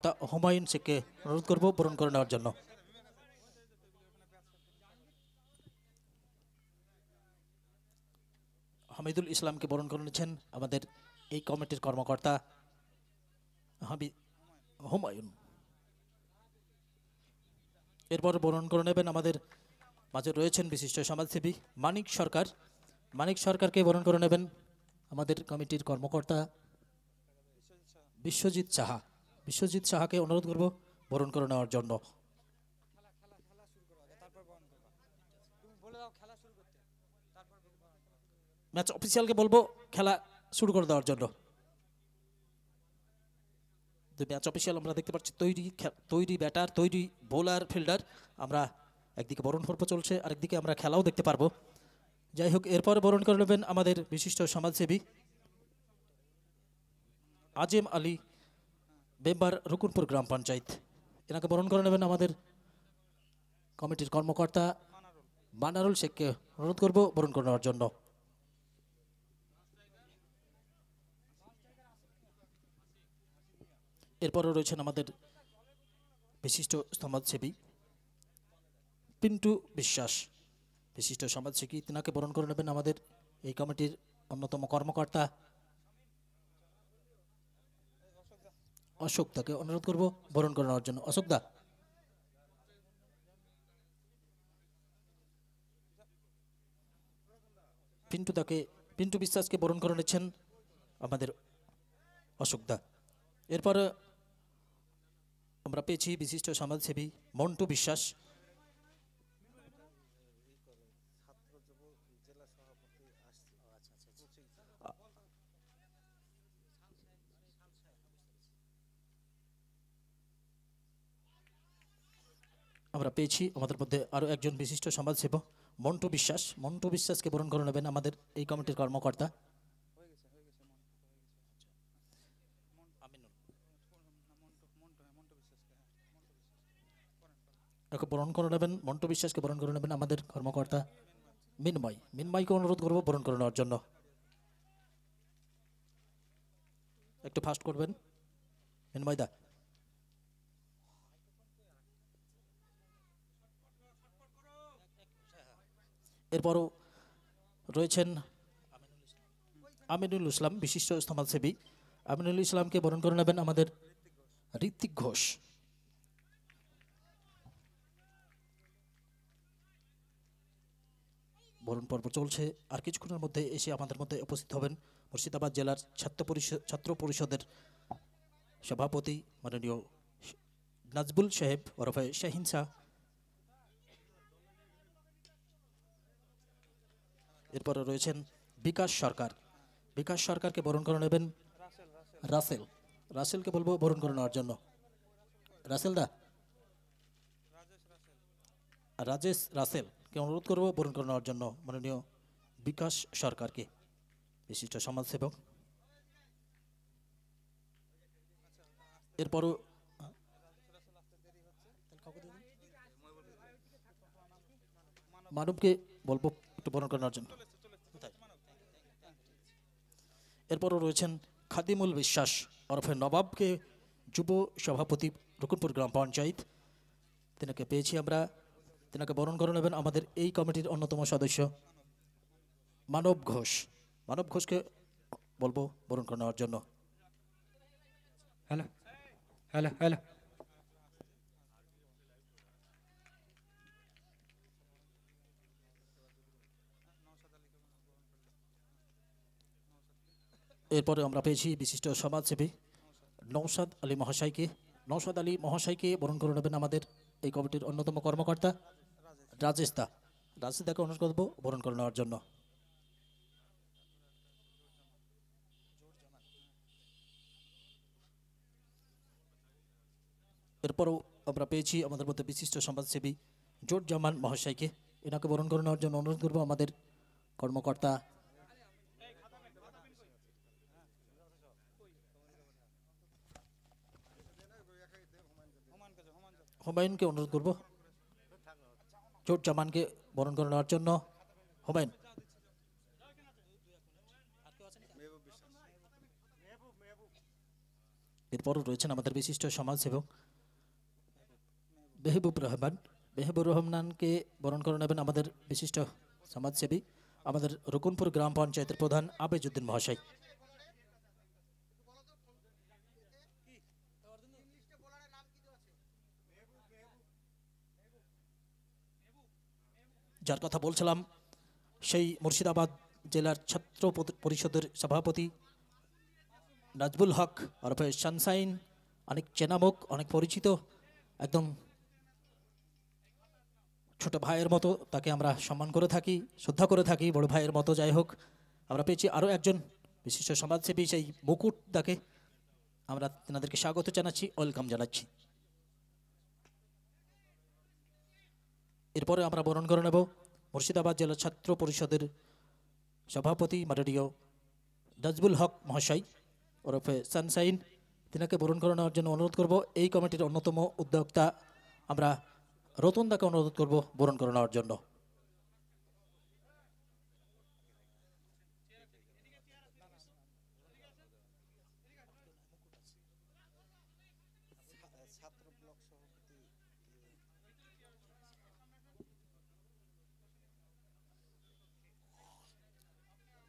কর্মকর্তা হুমায়ুন শেখকে অনুরোধ করব বরণ করে নেওয়ার জন্য। হামিদুল ইসলামকে বরণ করে নিচ্ছেন আমাদের এই কমিটির কর্মকর্তা হুমায়ুন। এরপর বরণ করে নেবেন আমাদের মাঝে রয়েছেন বিশিষ্ট সমাজসেবী মানিক সরকার। মানিক সরকারকে বরণ করে নেবেন আমাদের কমিটির কর্মকর্তা বিশ্বজিৎ সাহা। বিশ্বজিৎ সাহাকে অনুরোধ করব বরণ করে নেওয়ার জন্য। ম্যাচ অফিসিয়ালকে বলবো খেলা শুরু করে দেওয়ার জন্য। ম্যাচ অফিসিয়াল আমরা দেখতে পাচ্ছি তৈরি ব্যাটার, তৈরি বোলার, ফিল্ডার। আমরা একদিকে বরণ পর্ব চলছে, আরেকদিকে আমরা খেলাও দেখতে পারবো। যাই হোক, এরপর বরণ করে নেবেন আমাদের বিশিষ্ট সমাজসেবী আজিম আলী, মেম্বার রুকুনপুর গ্রাম পঞ্চায়েত। এনাকে বরণ করে নেবেন আমাদের কমিটির কর্মকর্তা মানারুল শেখকে অনুরোধ করব বরণ করে নেওয়ার জন্য। এরপরও রয়েছেন আমাদের বিশিষ্ট সমাজসেবী পিন্টু বিশ্বাস, বিশিষ্ট সমাজসেবী। তিনাকে বরণ করে নেবেন আমাদের এই কমিটির অন্যতম কর্মকর্তা অশোক দাকে অনুরোধ করব বরণ করে নেওয়ার জন্য। অশোক দা। পিন্টু বিশ্বাসকে বরণ করে নিচ্ছেন আমাদের অশোক দা। এরপর আমরা পেয়েছি বিশিষ্ট সমাজসেবী মন্টু বিশ্বাস। আমরা পেয়েছি আমাদের মধ্যে আরও একজন বিশিষ্ট সমাজসেবক মন্টু বিশ্বাস। মন্টু বিশ্বাসকে বরণ করে নেবেন আমাদের এই কমিটির কর্মকর্তা বরণ করে নেবেন। মন্টু বিশ্বাসকে বরণ করে নেবেন আমাদের কর্মকর্তা মিনময়কে অনুরোধ করব বরণ করে নেওয়ার জন্য। একটু ফাস্ট করবেন মিনময় দা। এরপরও রয়েছেন আমিনুল ইসলাম, বিশিষ্ট সমাজসেবী। আমিনুল ইসলামকে বরণ করে নেবেন আমাদের ঋত্বিক ঘোষ। বরণ পর্ব চলছে, আর কিছুক্ষণের মধ্যে এসে আমাদের মধ্যে উপস্থিত হবেন মুর্শিদাবাদ জেলার ছাত্র পরিষদের সভাপতি মাননীয় নাজবুল সাহেব ওরফে শাহিন শাহ। এরপরে রয়েছেন বিকাশ সরকার। বিকাশ সরকারকে বরণ করে নেবেন রাসেলকে বলবো বরণ করে নেওয়ার জন্য। রাসেল দা। রাজেশ রাসেলকে অনুরোধ করব বরণ করে নেওয়ার জন্য মাননীয় বিকাশ সরকারকে, বিশিষ্ট সমাজসেবক। এরপরও মানবকে বলবো একটু বরণ করে নেওয়ার জন্য। এরপরও রয়েছেন খাদিমুল বিশ্বাস ওরফে নবাবকে, যুব সভাপতি রুকুনপুর গ্রাম পঞ্চায়েত। তিনাকে পেয়েছি আমরা। তিনাকে বরণ করে নেবেন আমাদের এই কমিটির অন্যতম সদস্য মানব ঘোষকে বলবো বরণ করে নেওয়ার জন্য। Hello hello hello. এরপরে আমরা পেয়েছি বিশিষ্ট সমাজসেবী নওশাদ আলী মহাশয়কে বরণ করে নেবেন আমাদের এই কমিটির অন্যতম কর্মকর্তা রাজেশ দাকে অনুরোধ করব বরণ করে নেওয়ার জন্য। এরপরও আমরা পেয়েছি আমাদের মধ্যে বিশিষ্ট সমাজসেবী জোট জামান মহাশয়কে। এনাকে বরণ করে নেওয়ার জন্য অনুরোধ করব আমাদের কর্মকর্তা হুমায়ুনকে অনুরোধ করব জোট জামানকে বরণ করে নেওয়ার জন্য। হুমায়ুন। এরপরও রয়েছেন আমাদের বিশিষ্ট সমাজসেবক মেহবুবুর রহমানকে বরণ করে নেবেন আমাদের বিশিষ্ট সমাজসেবী, আমাদের রকুনপুর গ্রাম পঞ্চায়েতের প্রধান আবেজউদ্দিন মহাশয়। যার কথা বলছিলাম সেই মুর্শিদাবাদ জেলার ছাত্র পরিষদের সভাপতি নাজবুল হক ওরফে সানসাইন, অনেক চেনামুখ, অনেক পরিচিত, একদম ছোট ভাইয়ের মতো তাকে আমরা সম্মান করে থাকি, শ্রদ্ধা করে থাকি, বড় ভাইয়ের মতো। যাই হোক, আমরা পেয়েছি আরও একজন বিশিষ্ট সমাজসেবী, সেই মুকুটদাকে আমরা তেনাদেরকে স্বাগত জানাচ্ছি, ওয়েলকাম জানাচ্ছি। এরপরে আমরা বরণ করে নেব মুর্শিদাবাদ জেলা ছাত্র পরিষদের সভাপতি মাননীয় নাজবুল হক মহাশয় ওরফে সানসাইন, তিনাকে বরণ করে নেওয়ার জন্য অনুরোধ করব। এই কমিটির অন্যতম উদ্যোক্তা আমরা রতনদাকে অনুরোধ করব বরণ করে নেওয়ার জন্য।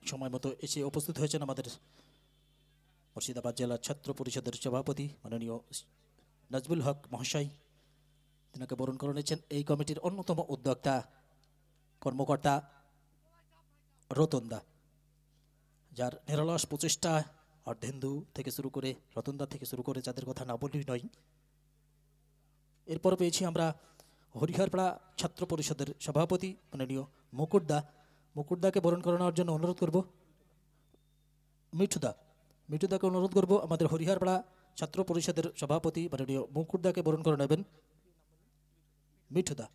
সময় মতো এসে উপস্থিত হয়েছেন আমাদের মুর্শিদাবাদ জেলা ছাত্র পরিষদের সভাপতি মাননীয় নাজবুল হক মহাশয়, তিনাকে বরণ করে নিয়েছেন এই কমিটির অন্যতম উদ্যোক্তা কর্মকর্তা রতনদা, যার নিরলস প্রচেষ্টা অর্ধেন্দু থেকে শুরু করে রতনদা থেকে শুরু করে যাদের কথা না বললেই নয়। এরপর পেয়েছি আমরা হরিহরপাড়া ছাত্র পরিষদের সভাপতি মাননীয় মুকুটদাকে বরণ করে নেওয়ার জন্য অনুরোধ করব। মিঠুদাকে অনুরোধ করব আমাদের হরিহরপাড়া ছাত্র পরিষদের সভাপতি মাননীয় মুকুটদাকে বরণ করে নেবেন। মিঠুদা,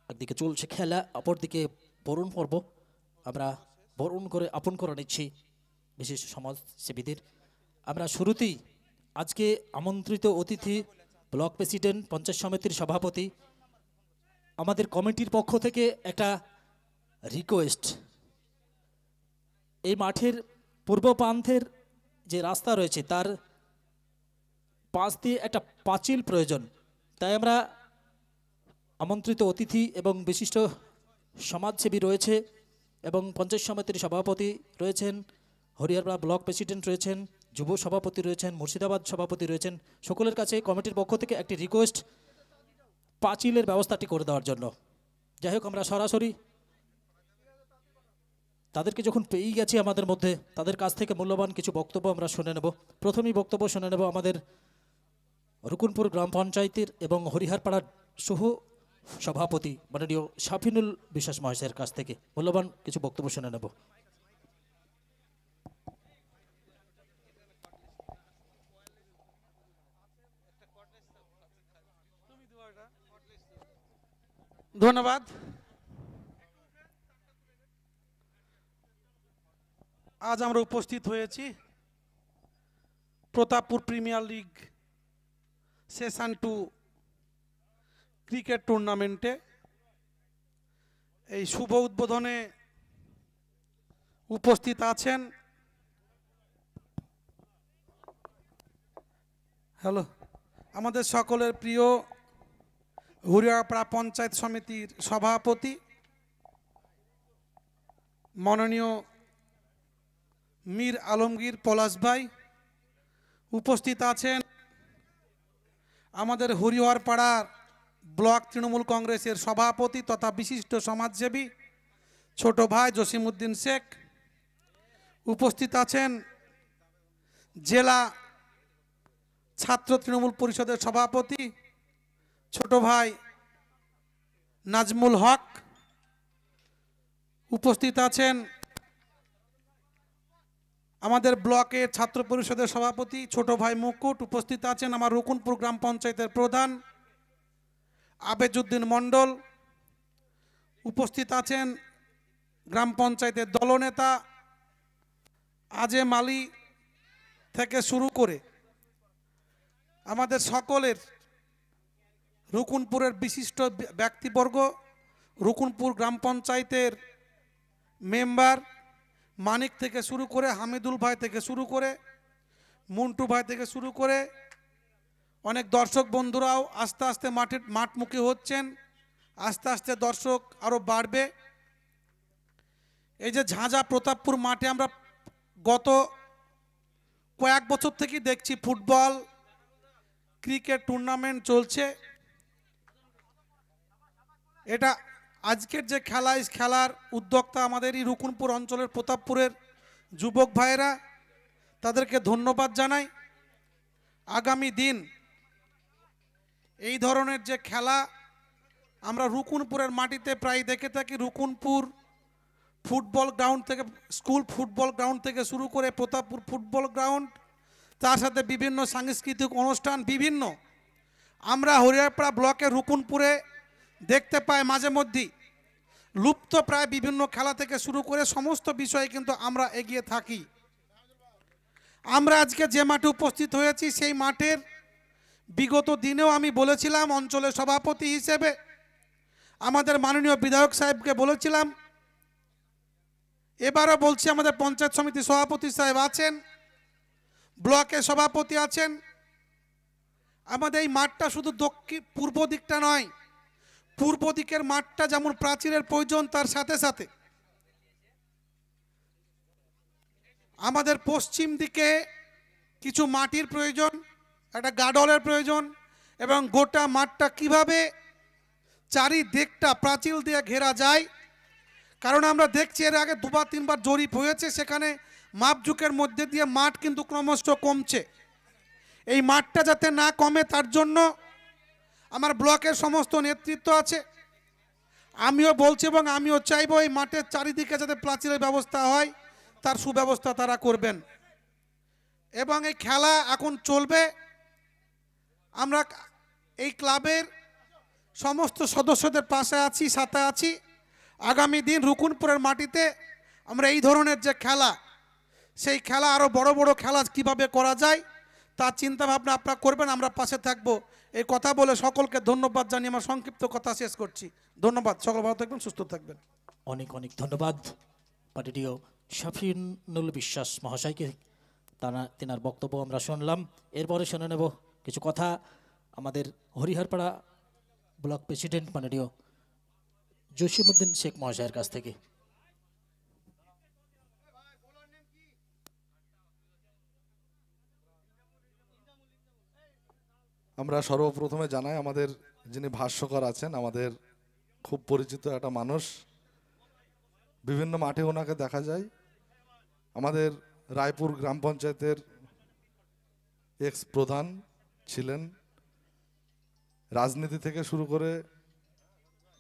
একদিকে চলছে খেলা, অপরদিকে বরণ পর্ব। আমরা বরণ করে আপন করে নিচ্ছি বিশিষ্ট সমাজসেবীদের। আমরা শুরুতেই আজকে আমন্ত্রিত অতিথি ব্লক প্রেসিডেন্ট, পঞ্চায়েত সমিতির সভাপতি, আমাদের কমিটির পক্ষ থেকে একটা রিকোয়েস্ট, এই মাঠের পূর্ব প্রান্তের যে রাস্তা রয়েছে তার পাশ দিয়ে একটা পাঁচিল প্রয়োজন। তাই আমরা আমন্ত্রিত অতিথি এবং বিশিষ্ট সমাজসেবী রয়েছে এবং পঞ্চায়েত সমিতির সভাপতি রয়েছেন, হরিহরপাড়া ব্লক প্রেসিডেন্ট রয়েছেন, যুব সভাপতি রয়েছেন, মুর্শিদাবাদ সভাপতি রয়েছেন, সকলের কাছে কমিটির পক্ষ থেকে একটি রিকোয়েস্ট পাঁচিলের ব্যবস্থাটি করে দেওয়ার জন্য। যাই হোক, আমরা সরাসরি তাদেরকে যখন পেয়েই গেছি আমাদের মধ্যে, তাদের কাছ থেকে মূল্যবান কিছু বক্তব্য আমরা শুনে নেব। প্রথমেই বক্তব্য শুনে নেব আমাদের রকুনপুর গ্রাম পঞ্চায়েতের এবং হরিহরপাড়ার সহ সভাপতি মাননীয় শাফিনুল বিশ্বাস মহাশয়ের কাছ থেকে মূল্যবান কিছু বক্তব্য শুনে নেব। ধন্যবাদ। আজ আমরা উপস্থিত হয়েছি Pratappur premier league session 2 cricket টুর্নামেন্টে। এই শুভ উদ্বোধনে উপস্থিত আছেন আমাদের সকলের প্রিয় হরিহরপাড়া পঞ্চায়েত সমিতির সভাপতি মাননীয় মীর আলমগীর পলাশ ভাই। উপস্থিত আছেন আমাদের হরিহরপাড়ার ব্লক তৃণমূল কংগ্রেসের সভাপতি তথা বিশিষ্ট সমাজসেবী ছোট ভাই জসিমউদ্দিন শেখ। উপস্থিত আছেন জেলা ছাত্র তৃণমূল পরিষদের সভাপতি ছোট ভাই নাজমুল হক। উপস্থিত আছেন আমাদের ব্লকের ছাত্র পরিষদের সভাপতি ছোট ভাই মুকুট, উপস্থিত আছেন আমার রুকুনপুর গ্রাম পঞ্চায়েতের প্রধান আবেজউদ্দিন মণ্ডল, উপস্থিত আছেন গ্রাম পঞ্চায়েতের দলনেতা আজেম আলী থেকে শুরু করে আমাদের সকলের রুকুনপুরের বিশিষ্ট ব্যক্তিবর্গ, রুকুনপুর গ্রাম পঞ্চায়েতের মেম্বার মানিক থেকে শুরু করে, হামিদুল ভাই থেকে শুরু করে, মন্টু ভাই থেকে শুরু করে অনেক দর্শক বন্ধুরাও আস্তে আস্তে মাঠমুখী হচ্ছেন। আস্তে আস্তে দর্শক আরও বাড়বে। এই যে ঝাঁঝা প্রতাপপুর মাঠে আমরা গত কয়েক বছর থেকেই দেখছি ফুটবল ক্রিকেট টুর্নামেন্ট চলছে। এটা আজকের যে খেলার উদ্যোক্তা আমাদের এই রুকুনপুর অঞ্চলের প্রতাপপুরের যুবক ভাইয়েরা, তাদেরকে ধন্যবাদ জানাই। আগামী দিন এই ধরনের যে খেলা আমরা রুকুনপুরের মাটিতে প্রায় দেখে থাকি, রুকুনপুর ফুটবল গ্রাউন্ড থেকে, স্কুল ফুটবল গ্রাউন্ড থেকে শুরু করে প্রতাপপুর ফুটবল গ্রাউন্ড, তার সাথে বিভিন্ন সাংস্কৃতিক অনুষ্ঠান বিভিন্ন আমরা হরিয়ারপাড়া ব্লকের রুকুনপুরে দেখতে পাই। মাঝে মধ্যেই লুপ্ত প্রায় বিভিন্ন খেলা থেকে শুরু করে সমস্ত বিষয়ে কিন্তু আমরা এগিয়ে থাকি। আমরা আজকে যে মাঠে উপস্থিত হয়েছি সেই মাঠের বিগত দিনেও আমি বলেছিলাম, অঞ্চলের সভাপতি হিসেবে আমাদের মাননীয় বিধায়ক সাহেবকে বলেছিলাম, এবারও বলছি, আমাদের পঞ্চায়েত সমিতি সভাপতি সাহেব আছেন, ব্লকের সভাপতি আছেন, আমাদের এই মাঠটা শুধু পূর্ব দিকটা নয়, পূর্ব দিকের মাঠটা যেমন প্রাচীরের প্রয়োজন, তার সাথে সাথে আমাদের পশ্চিম দিকে কিছু মাটির প্রয়োজন, একটা গার্ডওয়ালের প্রয়োজন, এবং গোটা মাঠটা কিভাবে চারিদিকটা প্রাচীর দিয়ে ঘেরা যায়। কারণ আমরা দেখছি এর আগে দুবার তিনবার জরিপ হয়েছে, সেখানে মাপঝুঁকের মধ্যে দিয়ে মাঠ কিন্তু ক্রমশ কমছে। এই মাঠটা যাতে না কমে তার জন্য আমার ব্লকের সমস্ত নেতৃত্ব আছে, আমিও বলছি এবং আমিও চাইবো এই মাঠের চারিদিকে যাতে প্রাচীরের ব্যবস্থা হয়, তার সুব্যবস্থা তারা করবেন। এবং এই খেলা এখন চলবে। আমরা এই ক্লাবের সমস্ত সদস্যদের পাশে আছি, সাথে আছি। আগামী দিন রুকুনপুরের মাটিতে আমরা এই ধরনের যে খেলা, সেই খেলা আরও বড় বড় খেলা কিভাবে করা যায় তার চিন্তাভাবনা আপনারা করবেন, আমরা পাশে থাকবো। এই কথা বলে সকলকে ধন্যবাদ জানিয়ে আমার সংক্ষিপ্ত কথা শেষ করছি। ধন্যবাদ, সকল ভালো থাকবেন, সুস্থ থাকবেন। অনেক অনেক ধন্যবাদ পাটিডিও শাফিনুল বিশ্বাস মহাশয়কে। তেনার বক্তব্য আমরা শুনলাম। এরপরে শুনে নেব কিছু কথা আমাদের হরিহরপাড়া ব্লক প্রেসিডেন্ট মাননীয় জসিমউদ্দিন শেখ মহাশয়ের কাছ থেকে। আমরা সর্বপ্রথমে জানাই, আমাদের যিনি ভাষ্যকার আছেন, আমাদের খুব পরিচিত একটা মানুষ, বিভিন্ন মাঠে ওনাকে দেখা যায়। আমাদের রায়পুর গ্রাম পঞ্চায়েতের এক্স প্রধান ছিলেন, রাজনীতি থেকে শুরু করে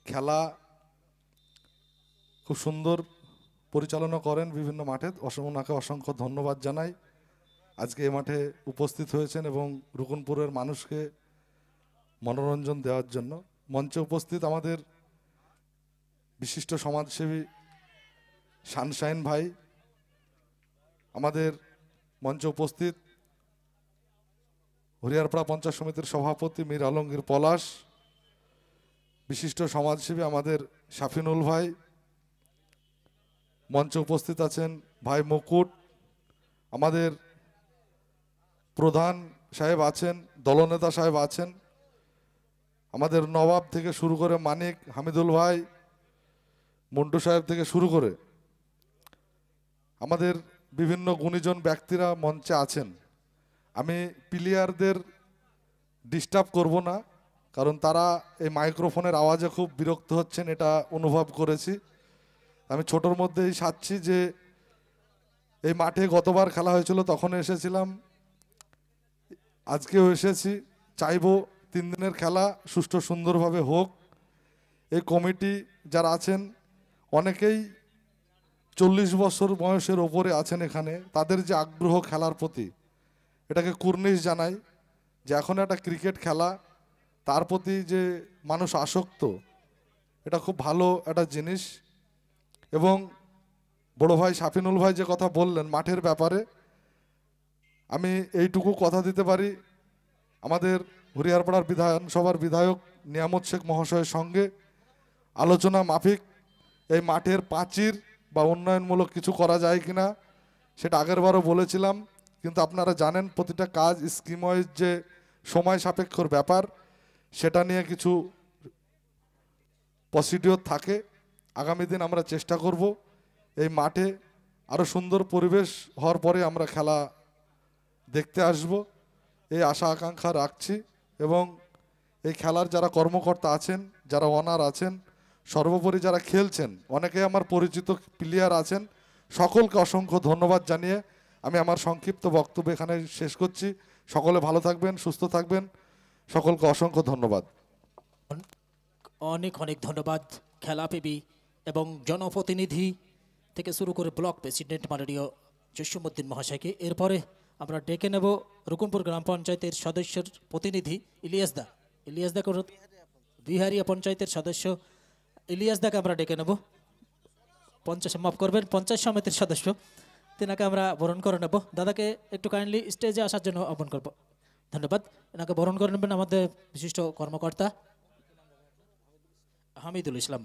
খেলা খুব সুন্দর পরিচালনা করেন বিভিন্ন মাঠে। ওনাকে অসংখ্য ধন্যবাদ জানাই। আজকে এই মাঠে উপস্থিত হয়েছেন এবং রুকুনপুরের মানুষকে মনোরঞ্জন দেওয়ার জন্য। মঞ্চে উপস্থিত আমাদের বিশিষ্ট সমাজসেবী সানশাইন ভাই, আমাদের মঞ্চে উপস্থিত হরিয়ারপাড়া পঞ্চায়েত সমিতির সভাপতি মীর আলমগীর পলাশ, বিশিষ্ট সমাজসেবী আমাদের শাফিনুল ভাই, মঞ্চে উপস্থিত আছেন ভাই মুকুট, আমাদের প্রধান সাহেব আছেন, দলনেতা সাহেব আছেন, আমাদের নবাব থেকে শুরু করে মানিক, হামিদুল ভাই, মন্টু সাহেব থেকে শুরু করে আমাদের বিভিন্ন গুণীজন ব্যক্তিরা মঞ্চে আছেন। আমি প্লেয়ারদের ডিস্টার্ব করব না, কারণ তারা এই মাইক্রোফোনের আওয়াজে খুব বিরক্ত হচ্ছেন, এটা অনুভব করেছি। আমি ছোটোর মধ্যেই সাচ্ছি যে এই মাঠে গতবার খেলা হয়েছিল তখন এসেছিলাম, আজকেও এসেছি। চাইবো 3 দিনের খেলা সুষ্ঠু সুন্দরভাবে হোক। এই কমিটি যারা আছেন অনেকেই 40 বছর বয়সের ওপরে আছেন এখানে, তাদের যে আগ্রহ খেলার প্রতি, এটাকে কুর্নিশ জানাই যে এখন একটা ক্রিকেট খেলা, তার প্রতি যে মানুষ আসক্ত, এটা খুব ভালো একটা জিনিস। এবং বড় ভাই শাফিনুল ভাই যে কথা বললেন মাঠের ব্যাপারে, আমি এইটুকু কথা দিতে পারি, আমাদের হরিহরপাড়ার বিধানসভার বিধায়ক নিয়ামত শেখ মহাশয়ের সঙ্গে আলোচনা মাফিক এই মাঠের প্রাচীর বা উন্নয়নমূলক কিছু করা যায় কিনা, সেটা আগেরবারও বলেছিলাম, কিন্তু আপনারা জানেন প্রতিটা কাজ স্কিম ওয়াইজ যে সময় সাপেক্ষর ব্যাপার, সেটা নিয়ে কিছু প্রসিডিওর থাকে। আগামী দিন আমরা চেষ্টা করব এই মাঠে আরও সুন্দর পরিবেশ হওয়ার পরে আমরা খেলা দেখতে আসব, এই আশা আকাঙ্ক্ষা রাখছি। এবং এই খেলার যারা কর্মকর্তা আছেন, যারা ওনার আছেন, সর্বোপরি যারা খেলছেন, অনেকে আমার পরিচিত প্লেয়ার আছেন, সকলকে অসংখ্য ধন্যবাদ জানিয়ে আমি আমার সংক্ষিপ্ত বক্তব্য এখানে শেষ করছি। সকলে ভালো থাকবেন, সুস্থ থাকবেন, সকলকে অসংখ্য ধন্যবাদ। অনেক অনেক ধন্যবাদ খেলাপ্রেমী এবং জনপ্রতিনিধি থেকে শুরু করে ব্লক প্রেসিডেন্ট মাননীয় জসীমউদ্দিন মহাশয়কে। এরপরে আমরা ডেকে নেব রুকুনপুর গ্রাম পঞ্চায়েতের সদস্যের প্রতিনিধি ইলিয়াসদা বিহারিয়া পঞ্চায়েতের সদস্য ইলিয়াসদাকে আমরা ডেকে নেব। মাফ করবেন, পঞ্চায়েত সমিতির সদস্য, তেনাকে আমরা বরণ করে নেব। দাদাকে একটু কাইন্ডলি স্টেজে আসার জন্য আহ্বান করব। ধন্যবাদ। এনাকে বরণ করে নেবেন আমাদের বিশিষ্ট কর্মকর্তা হামিদুল ইসলাম।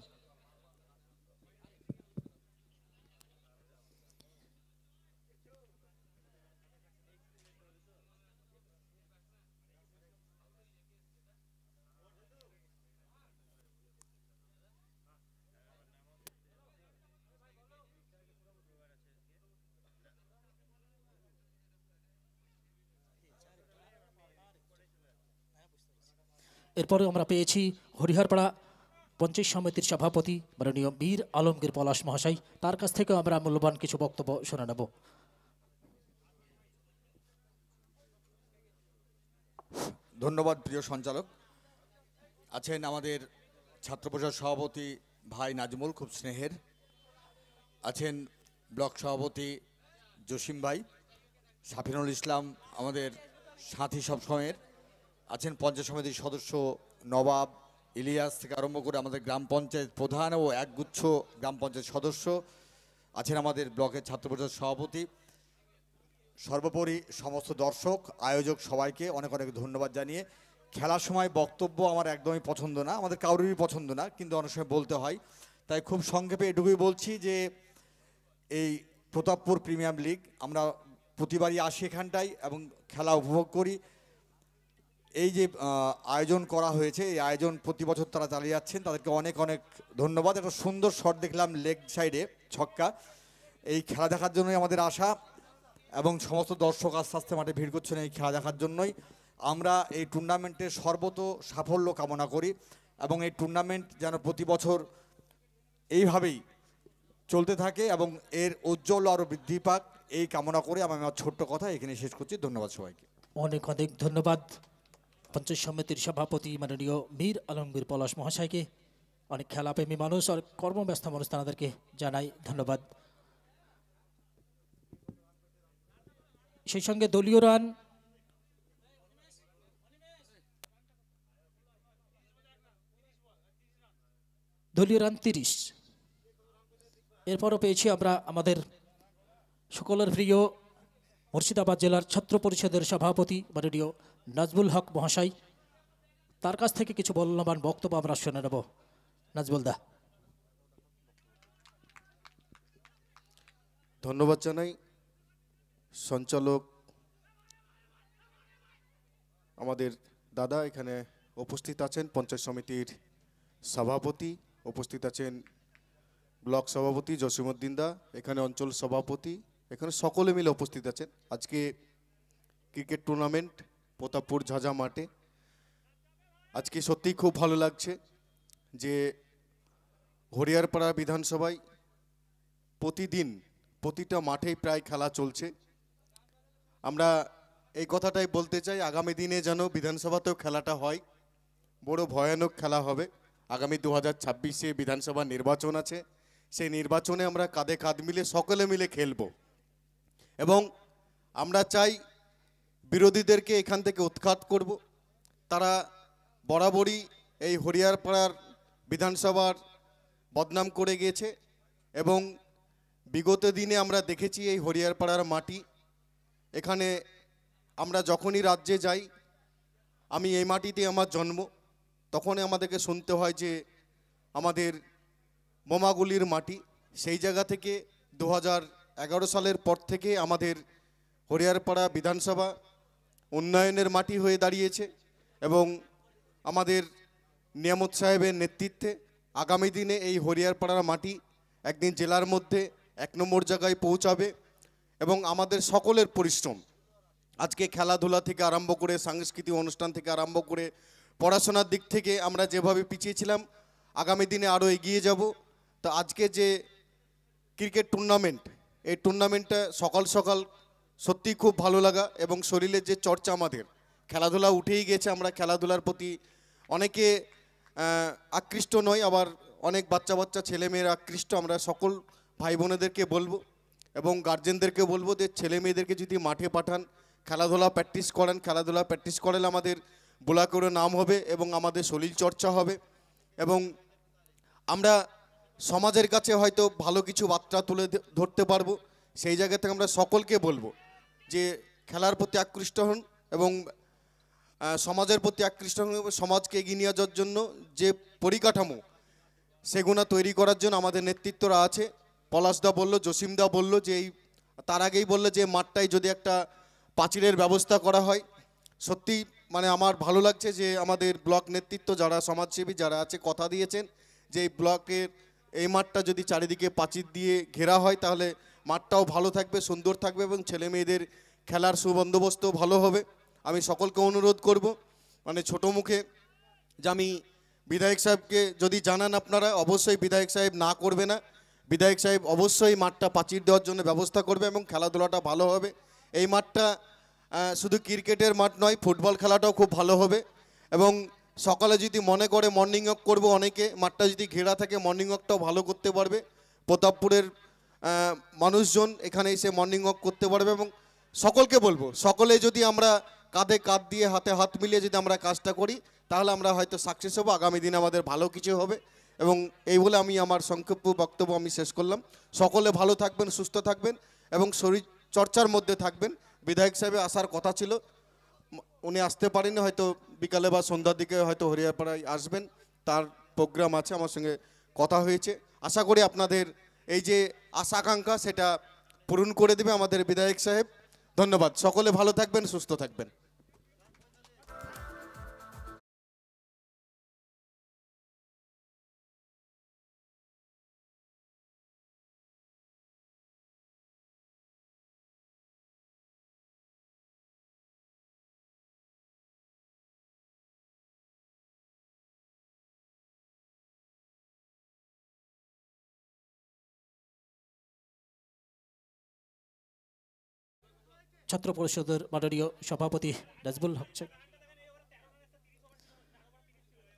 এরপরে আমরা পেয়েছি হরিহরপাড়া পঞ্চায়েত সমিতির সভাপতি মাননীয় বীর আলমগীর পলাশ মহাশয়, তার কাছ থেকেও আমরা মূল্যবান কিছু বক্তব্য শুনে নেব। ধন্যবাদ প্রিয় সঞ্চালক। আছেন আমাদের ছাত্র পরিষদ সভাপতি ভাই নাজমুল, খুব স্নেহের। আছেন ব্লক সভাপতি জসিম ভাই, শাফিনুল ইসলাম আমাদের সাথী সবসময়ের। আছেন পঞ্চায়েত সমিতির সদস্য নবাব, ইলিয়াস থেকে আরম্ভ করে আমাদের গ্রাম পঞ্চায়েত প্রধান ও একগুচ্ছ গ্রাম পঞ্চায়েত সদস্য। আছেন আমাদের ব্লকের ছাত্র পরিষদ সভাপতি। সর্বোপরি সমস্ত দর্শক, আয়োজক সবাইকে অনেক অনেক ধন্যবাদ জানিয়ে, খেলার সময় বক্তব্য আমার একদমই পছন্দ না, আমাদের কারোরই পছন্দ না, কিন্তু অনেক সময় বলতে হয়। তাই খুব সংক্ষেপে এটুকুই বলছি যে এই প্রতাপপুর প্রিমিয়ার লিগ আমরা প্রতিবারই আসি এখানটায় এবং খেলা উপভোগ করি। এই যে আয়োজন করা হয়েছে, এই আয়োজন প্রতি বছর তারা চালিয়ে যাচ্ছেন, তাদেরকে অনেক অনেক ধন্যবাদ। একটা সুন্দর শট দেখলাম লেগ সাইডে ছক্কা। এই খেলা দেখার জন্যই আমাদের আশা এবং সমস্ত দর্শক আস্তে আস্তে মাঠে ভিড় করছেন এই খেলা দেখার জন্যই। আমরা এই টুর্নামেন্টের সর্বত সাফল্য কামনা করি এবং এই টুর্নামেন্ট যেন প্রতি বছর এইভাবেই চলতে থাকে এবং এর উজ্জ্বল আরও বৃদ্ধি পাক, এই কামনা করে আমি আমার ছোট্ট কথা এখানে শেষ করছি। ধন্যবাদ সবাইকে। অনেক অনেক ধন্যবাদ পঞ্চায়েত সমিতির সভাপতি মাননীয় বীর আলমগীর পলাশ মহাশয়কে। অনেক খেলাপ্রেমী মানুষ আর কর্মব্যস্ত মানুষ, তাদেরকে জানাই ধন্যবাদ। সেই সঙ্গে দলীয় রান দলীয় রান 30। এরপরও পেয়েছি আমরা আমাদের সকলের প্রিয় মুর্শিদাবাদ জেলার ছাত্র পরিষদের সভাপতি মাননীয় নাজবুল হক মহাশয়, তার কাছ থেকে কিছু মূল্যবান বক্তব্য আমরা শুনে নেব। নাজবুল দা। ধন্যবাদ জানাই সঞ্চালক আমাদের দাদা, এখানে উপস্থিত আছেন পঞ্চায়েত সমিতির সভাপতি, উপস্থিত আছেন ব্লক সভাপতি জসীমউদ্দিন দা, এখানে অঞ্চল সভাপতি, এখানে সকলে মিলে উপস্থিত আছেন। আজকে ক্রিকেট টুর্নামেন্ট প্রতাপপুর ঝাঝা মাঠে। আজকে সত্যিই খুব ভালো লাগছে যে হরিহরপাড়া বিধানসভায় প্রতিদিন প্রতিটা মাঠেই প্রায় খেলা চলছে। আমরা এই কথাটাই বলতে চাই, আগামী দিনে যেন বিধানসভাতেও খেলাটা হয়। বড় ভয়ানক খেলা হবে। আগামী 2026-এ বিধানসভা নির্বাচন আছে, সেই নির্বাচনে আমরা কাঁধে কাঁধ মিলে সকলে মিলে খেলব এবং আমরা চাই বিরোধীদেরকে এখান থেকে উৎখাত করব। তারা বরাবরই এই হরিয়ারপাড়ার বিধানসভার বদনাম করে গিয়েছে এবং বিগত দিনে আমরা দেখেছি এই হরিয়ারপাড়ার মাটি, এখানে আমরা যখনই রাজ্যে যাই, আমি এই মাটিতে আমার জন্ম, তখনই আমাদেরকে শুনতে হয় যে আমাদের বোমাগুলির মাটি। সেই জায়গা থেকে 2011 সালের পর থেকে আমাদের হরিয়ারপাড়া বিধানসভা উন্নয়নের মাটি হয়ে দাঁড়িয়েছে এবং আমাদের নিয়ামত সাহেবের নেতৃত্বে আগামী দিনে এই হরিয়ারপাড়ার মাটি একদিন জেলার মধ্যে 1 নম্বর জায়গায় পৌঁছাবে এবং আমাদের সকলের পরিশ্রম, আজকে খেলাধুলা থেকে আরম্ভ করে সাংস্কৃতিক অনুষ্ঠান থেকে আরম্ভ করে পড়াশোনার দিক থেকে আমরা যেভাবে পিছিয়ে ছিলাম, আগামী দিনে আরও এগিয়ে যাব। তো আজকে যে ক্রিকেট টুর্নামেন্ট, এই টুর্নামেন্টটা সকাল সকাল সত্যিই খুব ভালো লাগা এবং শরীরের যে চর্চা, আমাদের খেলাধুলা উঠেই গেছে, আমরা খেলাধুলার প্রতি অনেকে আকৃষ্ট নয়, আবার অনেক বাচ্চা বাচ্চা ছেলেমেয়েরা আকৃষ্ট। আমরা সকল ভাই বোনেদেরকে বলবো এবং গার্জেনদেরকে বলবো যে ছেলে মেয়েদেরকে যদি মাঠে পাঠান, খেলাধুলা প্র্যাকটিস করেন, খেলাধুলা প্র্যাকটিস করালে আমাদের বোলা করে নাম হবে এবং আমাদের শরীর চর্চা হবে এবং আমরা সমাজের কাছে হয়তো ভালো কিছু বার্তা তুলে ধরতে পারবো। সেই জায়গা থেকে আমরা সকলকে বলবো যে খেলার প্রতি আকৃষ্ট হন এবং সমাজের প্রতি আকৃষ্ট হন এবং সমাজকে এগিয়ে নিয়ে যাওয়ার জন্য যে পরিকাঠামো সেগুলো তৈরি করার জন্য আমাদের নেতৃত্বরা আছে। পলাশদা বলল, জসিমদা বলল যে এই তার আগেই বললো যে মাঠটায় যদি একটা পাঁচিলের ব্যবস্থা করা হয়। সত্যি মানে আমার ভালো লাগছে যে আমাদের ব্লক নেতৃত্ব যারা সমাজসেবী যারা আছে কথা দিয়েছেন যে এই ব্লকের এই মাঠটা যদি চারিদিকে পাঁচিল দিয়ে ঘেরা হয় তাহলে মাঠটাও ভালো থাকবে, সুন্দর থাকবে এবং ছেলে মেয়েদের খেলার সুবন্দোবস্ত ভালো হবে। আমি সকলকে অনুরোধ করব মানে ছোটো মুখে যে আমি বিধায়ক সাহেবকে যদি জানান আপনারা, অবশ্যই বিধায়ক সাহেব না করবে না, বিধায়ক সাহেব অবশ্যই মাঠটা পাঁচিল দেওয়ার জন্য ব্যবস্থা করবে এবং খেলাধুলাটা ভালো হবে। এই মাঠটা শুধু ক্রিকেটের মাঠ নয়, ফুটবল খেলাটাও খুব ভালো হবে এবং সকালে যদি মনে করে মর্নিং ওয়াক করবো অনেকে, মাঠটা যদি ঘেরা থাকে মর্নিং ওয়াকটাও ভালো করতে পারবে। প্রতাপপুরের মানুষজন এখানে এসে মর্নিং ওয়াক করতে পারবে এবং সকলকে বলবো সকলে যদি আমরা কাঁধে কাঁধ দিয়ে হাতে হাত মিলিয়ে যদি আমরা কাজটা করি তাহলে আমরা হয়তো সাকসেস হবো, আগামী দিনে আমাদের ভালো কিছু হবে এবং এই বলে আমি আমার সংক্ষিপ্ত বক্তব্য আমি শেষ করলাম। সকলে ভালো থাকবেন, সুস্থ থাকবেন এবং শরীর চর্চার মধ্যে থাকবেন। বিধায়ক সাহেবের আসার কথা ছিল, উনি আসতে পারেননি, হয়তো বিকালে বা সন্ধ্যার দিকে হয়তো হরিয়ারপাড়ায় আসবেন, তার প্রোগ্রাম আছে, আমার সঙ্গে কথা হয়েছে। আশা করি আপনাদের এই যে আশা আকাঙ্ক্ষা সেটা পূরণ করে দেবে আমাদের বিধায়ক সাহেব। ধন্যবাদ, সকলে ভালো থাকবেন, সুস্থ থাকবেন। ছাত্র পরিষদের মাননীয় সভাপতি নাজমুল হক,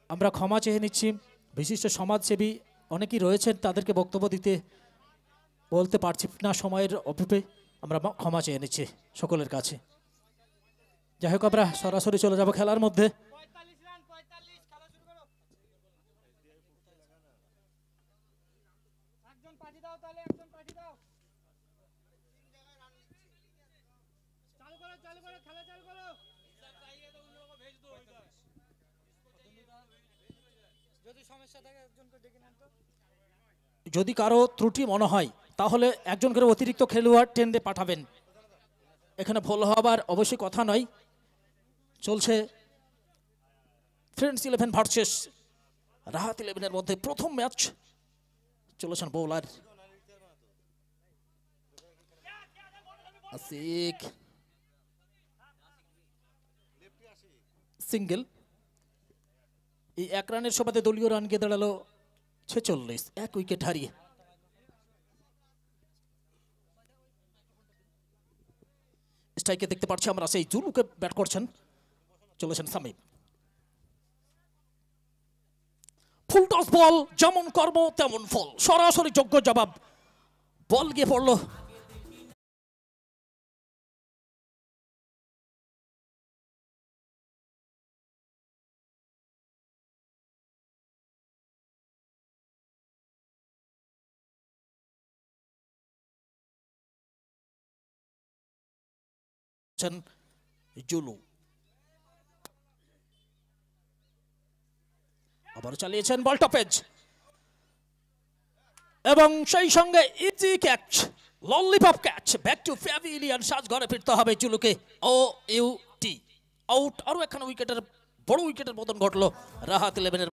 আমরা ক্ষমা চেয়ে নিচ্ছি। বিশিষ্ট সমাজসেবী অনেকেই রয়েছেন, তাদেরকে বক্তব্য দিতে বলতে পারছি না সময়ের অভাবে, আমরা ক্ষমা চেয়ে নিচ্ছি সকলের কাছে। যাই হোক, আমরা সরাসরি চলে যাব খেলার মধ্যে। যদি কারো ত্রুটি মনে হয় তাহলে একজন করে অতিরিক্ত খেলোয়াড় টেন্ডে পাঠাবেন, এখানে ভুল হবার অবশ্যই কথা নয়। চলছে ফ্রেন্ডস 11 ভার্সেস রাহাত 11-এর মধ্যে প্রথম ম্যাচ। চলেছেন বোলার আসিক, সিঙ্গেল। এই 1 রানের সুবাদে দলীয় রান গিয়ে দাঁড়ালো 46, 1 উইকেট হারিয়ে। স্ট্রাইকে দেখতে পাচ্ছি আমরা সেই জুলুকে ব্যাট করছেন, চলেছেন সামিম। ফুল টস বল, যেমন কর্ম তেমন ফল, সরাসরি যোগ্য জবাব। বল গিয়ে পড়লো জুলু। আবার চালিয়েছেন বল টপেজ, এবং সেই সঙ্গে easy catch, lollipop catch, back to pavilion. সাজঘরে ফিরতে হবে জুলুকে। OUT out. আরো এখানে উইকেটের বড় উইকেটের পতন ঘটলো রাহাত 11-এর।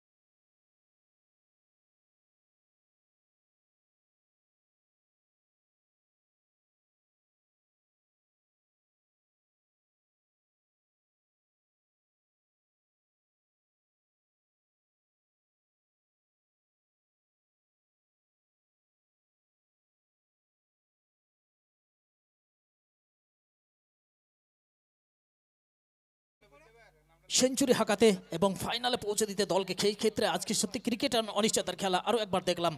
সেঞ্চুরি হাঁকাতে এবং ফাইনালে পৌঁছে দিতে দলকে, সেই ক্ষেত্রে আজকে সত্যি ক্রিকেট অনিশ্চয়তার খেলা আরও একবার দেখলাম।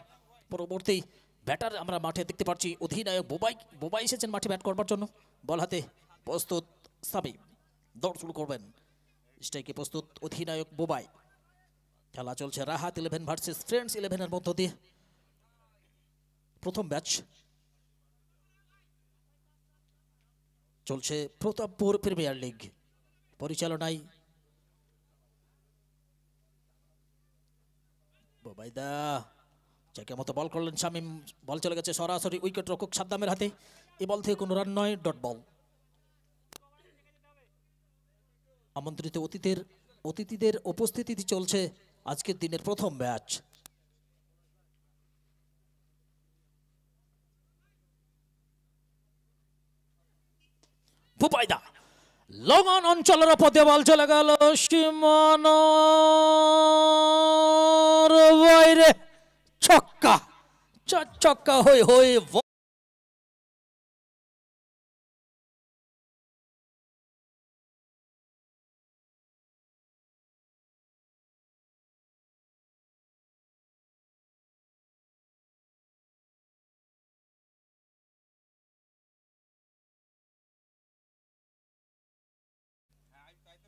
পরবর্তী ব্যাটার আমরা মাঠে দেখতে পাচ্ছি অধিনায়ক বোবাই এসেছেন মাঠে ব্যাট করবার জন্য। বল হাতে প্রস্তুত সাবিব, দৌড় শুরু করবেন। স্ট্রাইকে প্রস্তুত অধিনায়ক বোবাই। খেলা চলছে রাহাত 11 ভার্সেস ফ্রেন্ডস 11-এর মধ্য দিয়ে। প্রথম ম্যাচ চলছে প্রতাপপুর প্রিমিয়ার লিগ পরিচালনায় বোবাইদা। চেকের মতো বল করলেন শামিম, বল চলে গেছে সরাসরি উইকেট রক্ষক সাদ্দামের হাতে। এই বল থেকে কোনো রান নয়, ডট বল। আমন্ত্রিত অতিথিদের উপস্থিতিতে চলছে আজকের দিনের প্রথম ম্যাচ। বোবাইদা লং অন অঞ্চলের ওপর দিয়ে বল চলে গেল সীমানার বাইরে। ছক্কা, ছক্কা হয়ে হয়ে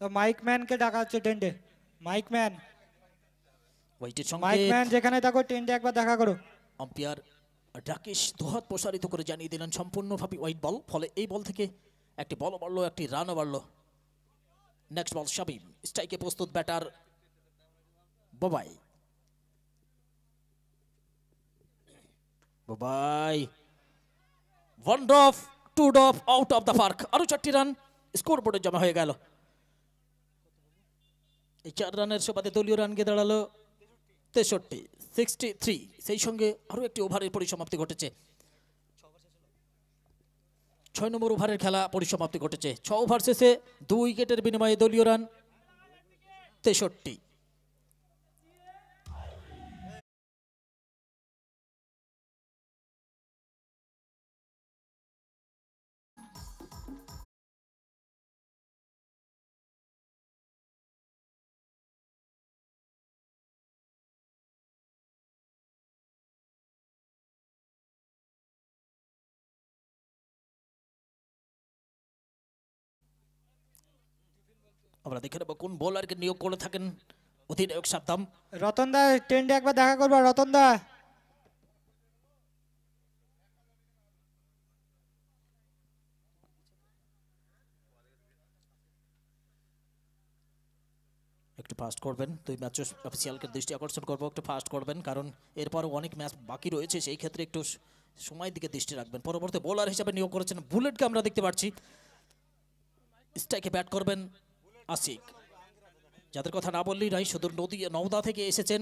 তো মাইক ম্যানকে ডাকা হচ্ছে টেন্টে। মাইক ম্যান, ওয়াইটের মাইক সঙ্গে ম্যান যেখানে থাকো টেন্টে একবার দেখা করো। আম্পায়ার রাকেশ দুহাত প্রসারিত করে জানিয়ে দিলেন সম্পূর্ণভাবে ওয়াইড বল। ফলে এই বল থেকে একটি বলও বাড়লো, একটি রানও বাড়লো। নেক্সট বল শাবিব, স্ট্রাইকে প্রস্তুত batter Bobai. One drop, two drop, out of the park. আরো 4টি রান স্কোর বোর্ডে জমা হয়ে গেল। এই 4 রানের সুবাদে দলীয় রান গিয়ে দাঁড়ালো 63। সেই সঙ্গে আরো একটি ওভারের পরিসমাপ্তি ঘটেছে। 6 নম্বর ওভারের খেলা পরিসমাপ্তি ঘটেছে। 6 ওভার শেষে 2 উইকেটের বিনিময়ে দলীয় রান 63। আমরা দেখে নেব কোন বোলারকে নিয়োগ করে থাকেন অধিনায়ক সাদ্দাম। রতন দা টেন্টে একবার দেখা করবো। রতন দা, একটু ফাস্ট করবেন। 2 ম্যাচ অফিসিয়ালকে দৃষ্টি আকর্ষণ করবো, একটু ফাস্ট করবেন, কারণ এরপরও অনেক ম্যাচ বাকি রয়েছে। সেই ক্ষেত্রে একটু সময়ের দিকে দৃষ্টি রাখবেন। পরবর্তী বোলার হিসেবে নিয়োগ করেছেন বুলেটকে আমরা দেখতে পাচ্ছি। স্ট্রাইকে ব্যাট করবেন আশিক, যাদের কথা না বললেই নাই, সুদূর নওদা থেকে এসেছেন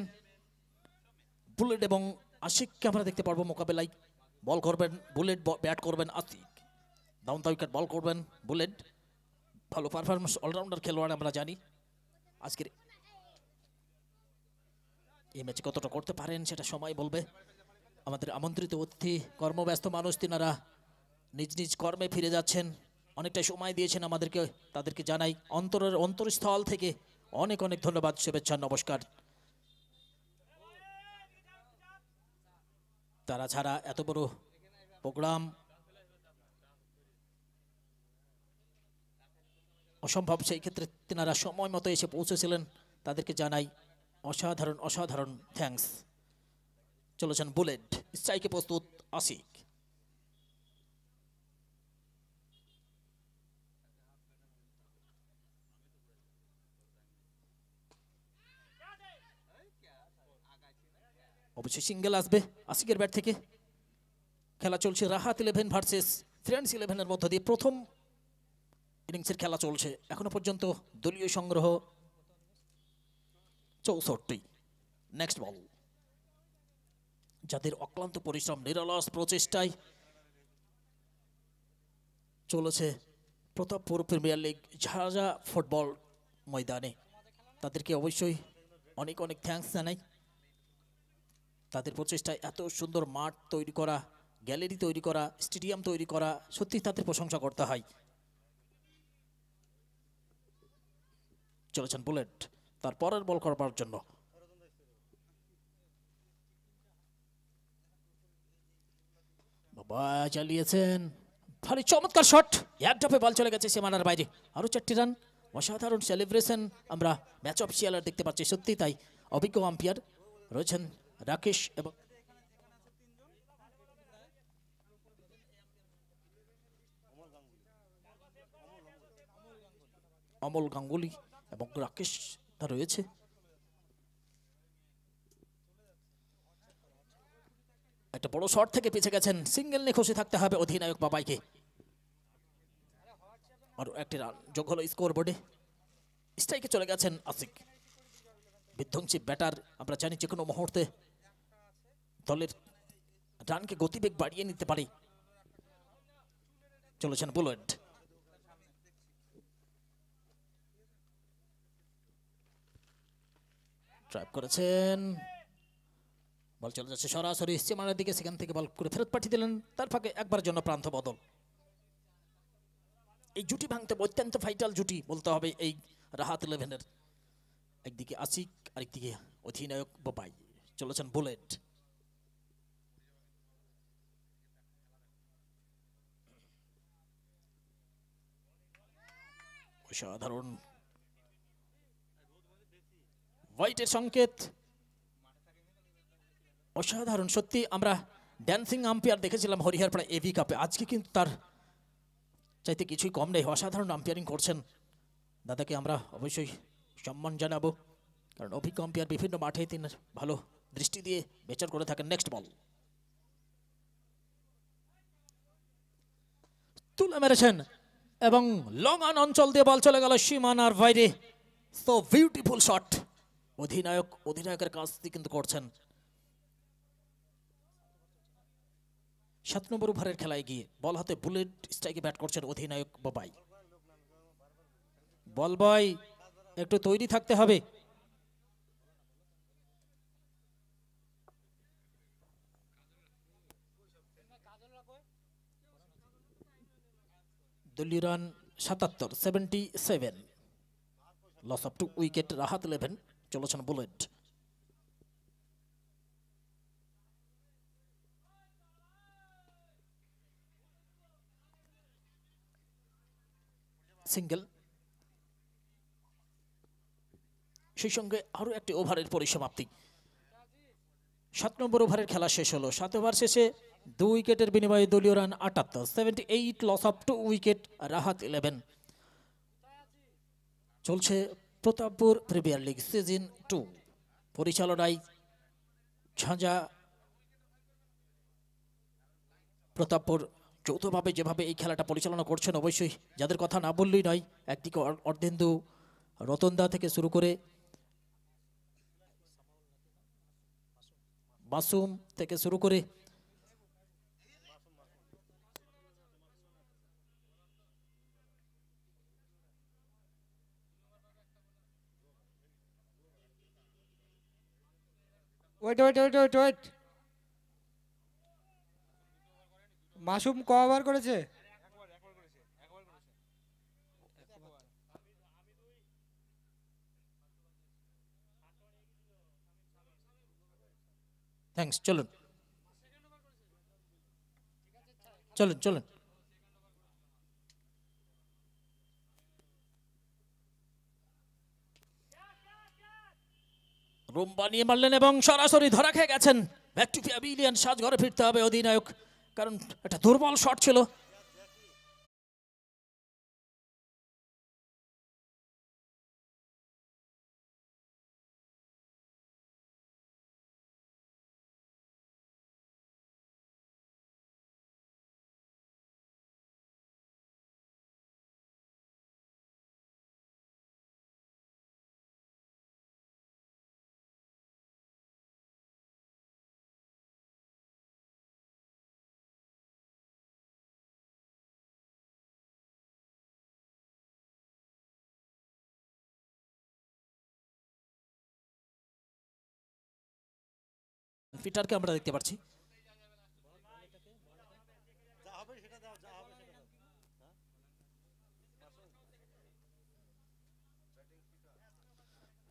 বুলেট এবং আশিককে আমরা দেখতে পারবো মোকাবেলায়। বল করবেন বুলেট, ব্যাট করবেন আশিক। ডাউন দ্য উইকেট বল করবেন বুলেট। ভালো পারফরমেন্স অলরাউন্ডার খেলোয়াড় আমরা জানি। আজকের এই ম্যাচে কতটা করতে পারেন সেটা সময় বলবে। আমাদের আমন্ত্রিত অতিথি কর্মব্যস্ত মানুষ, তিনারা নিজ নিজ কর্মে ফিরে যাচ্ছেন। অনেকটা সময় দিয়েছেন আমাদেরকে, তাদেরকে জানাই অন্তরস্থল থেকে অনেক অনেক ধন্যবাদ, শুভেচ্ছা, নমস্কার। তারা ছাড়া এত বড় প্রোগ্রাম অসম্ভব, সেই ক্ষেত্রে তেনারা সময় মতো এসে পৌঁছেছিলেন, তাদেরকে জানাই অসাধারণ অসাধারণ থ্যাঙ্কস। চলেছেন বুলেট, স্ট্রাইকে প্রস্তুত আশিক। অবশ্যই সিঙ্গেল আসবে আশিকের ব্যাট থেকে। খেলা চলছে রাহাত 11 ভার্সেস ফ্রেন্ডস 11-এর মধ্য দিয়ে প্রথম ইনিংসের খেলা চলছে। এখনো পর্যন্ত দলীয় সংগ্রহ 64। নেক্সট বল। যাদের অক্লান্ত পরিশ্রম, নিরলস প্রচেষ্টায় চলেছে Pratappur premier league Jhajha football ময়দানে, তাদেরকে অবশ্যই অনেক অনেক থ্যাঙ্কস জানাই। তাদের প্রচেষ্টায় এত সুন্দর মাঠ তৈরি করা, গ্যালারি তৈরি করা, স্টেডিয়াম তৈরি করা, সত্যি তাদের প্রশংসা করতে হয়। চলেছেন বুলেট তার পরের বল করবার জন্য। বাবা চালিয়েছেন, ভারী চমৎকার শট, এক ধাপে বল চলে গেছে সীমানার বাইরে। আরো 4টি রান, অসাধারণ সেলিব্রেশন আমরা ম্যাচ অফিসিয়ালের দেখতে পাচ্ছি। সত্যি তাই, অভিজ্ঞ আম্পায়ার রয়েছেন রাকেশ এবং অমল গাঙ্গুলি এবং রাকেশ তা রয়েছে। একটা বড় শট থেকে পিছিয়ে গেছেন, সিঙ্গেল নিয়ে খুশি থাকতে হবে অধিনায়ক বাবাইকে। আরো একটি রান যোগ হলো স্কোর বোর্ডে। স্ট্রাইকে চলে গেছেন আশিক, বিধ্বংসী ব্যাটার। আমরা জানি যে কোনো মুহূর্তে দলের রানকে গতিবেগ বাড়িয়ে নিতে পারে। চলেছেন বুলেট, ড্রাইভ করেছেন, বল চলে যাচ্ছে সরাসরি সীমানার দিকে, সেখান থেকে বল করে ফেরত পাঠিয়ে দিলেন। তার ফাঁকে একবার জন্য প্রান্ত বদল। এই জুটি ভাঙতে অত্যন্ত ভাইটাল জুটি বলতে হবে এই রাহাত 11-এর। একদিকে আশিক, আরেকদিকে অধিনায়ক বাবাই। চলেছেন বুলেট, অসাধারণ হোয়াইটের সংকেত, অসাধারণ সত্যি। আমরা ড্যান্সিং আম্পায়ার দেখেছিলাম হরিহরপাড়া এভি কাপে, আজকে কিন্তু তার চাইতে কিছুই কম নেই। অসাধারণ আম্পায়ারিং করছেন দাদাকে, আমরা অবশ্যই সম্মান জানাবো, কারণ অভিজ্ঞ আম্পায়ার বিভিন্ন মাঠে তিনি ভালো দৃষ্টি দিয়ে বিচার করে থাকেন। নেক্সট বল, তুলে মেরেছেন এবং লং অন অঞ্চল দিয়ে বল চলে গেল সীমানার বাইরে। সো বিউটিফুল শট, অধিনায়কের কাজ কিন্তু করছেন। 7 নম্বর ওভারের খেলায় গিয়ে বল হাতে বুলেট, স্ট্রাইকে ব্যাট করছেন অধিনায়ক বাবাই। বল বয় একটু তৈরি থাকতে হবে। দলীয় run 77, loss of 2 wicket Rahat 11। চলেছেন বুলেট, সিঙ্গেল, সেই সঙ্গে আরো একটি ওভারের পরিসমাপ্তি। 7 নম্বর ওভারের খেলা শেষ হলো। 7 ওভার শেষে 2 উইকেটের বিনিময়ে দলীয় run 78, 78, loss of 2 wicket Rahat 11। চলছে প্রতাপপুর প্রিমিয়ার লিগ সিজন 2, পরিচালনায় ঝাঁঝা প্রতাপপুর যৌথভাবে যেভাবে এই খেলাটা পরিচালনা করছেন, অবশ্যই যাদের কথা না বললেই নয়। একদিকে অর্ধেন্দু রতনদা থেকে শুরু করে মাসুম থেকে শুরু করে ওয়েট, মাসুম ক ওভার করেছে? থ্যাঙ্কস, চলুন। চলেন চলেন। রুম বানিয়ে মারলেন এবং সরাসরি ধরা খেয়ে গেছেন। ব্যাক টু প্যাভিলিয়ন, সাজঘরে ফিরতে হবে অধিনায়ক, কারণ একটা দুর্বল শট ছিল। পিটারকে আমরা দেখতে পাচ্ছি।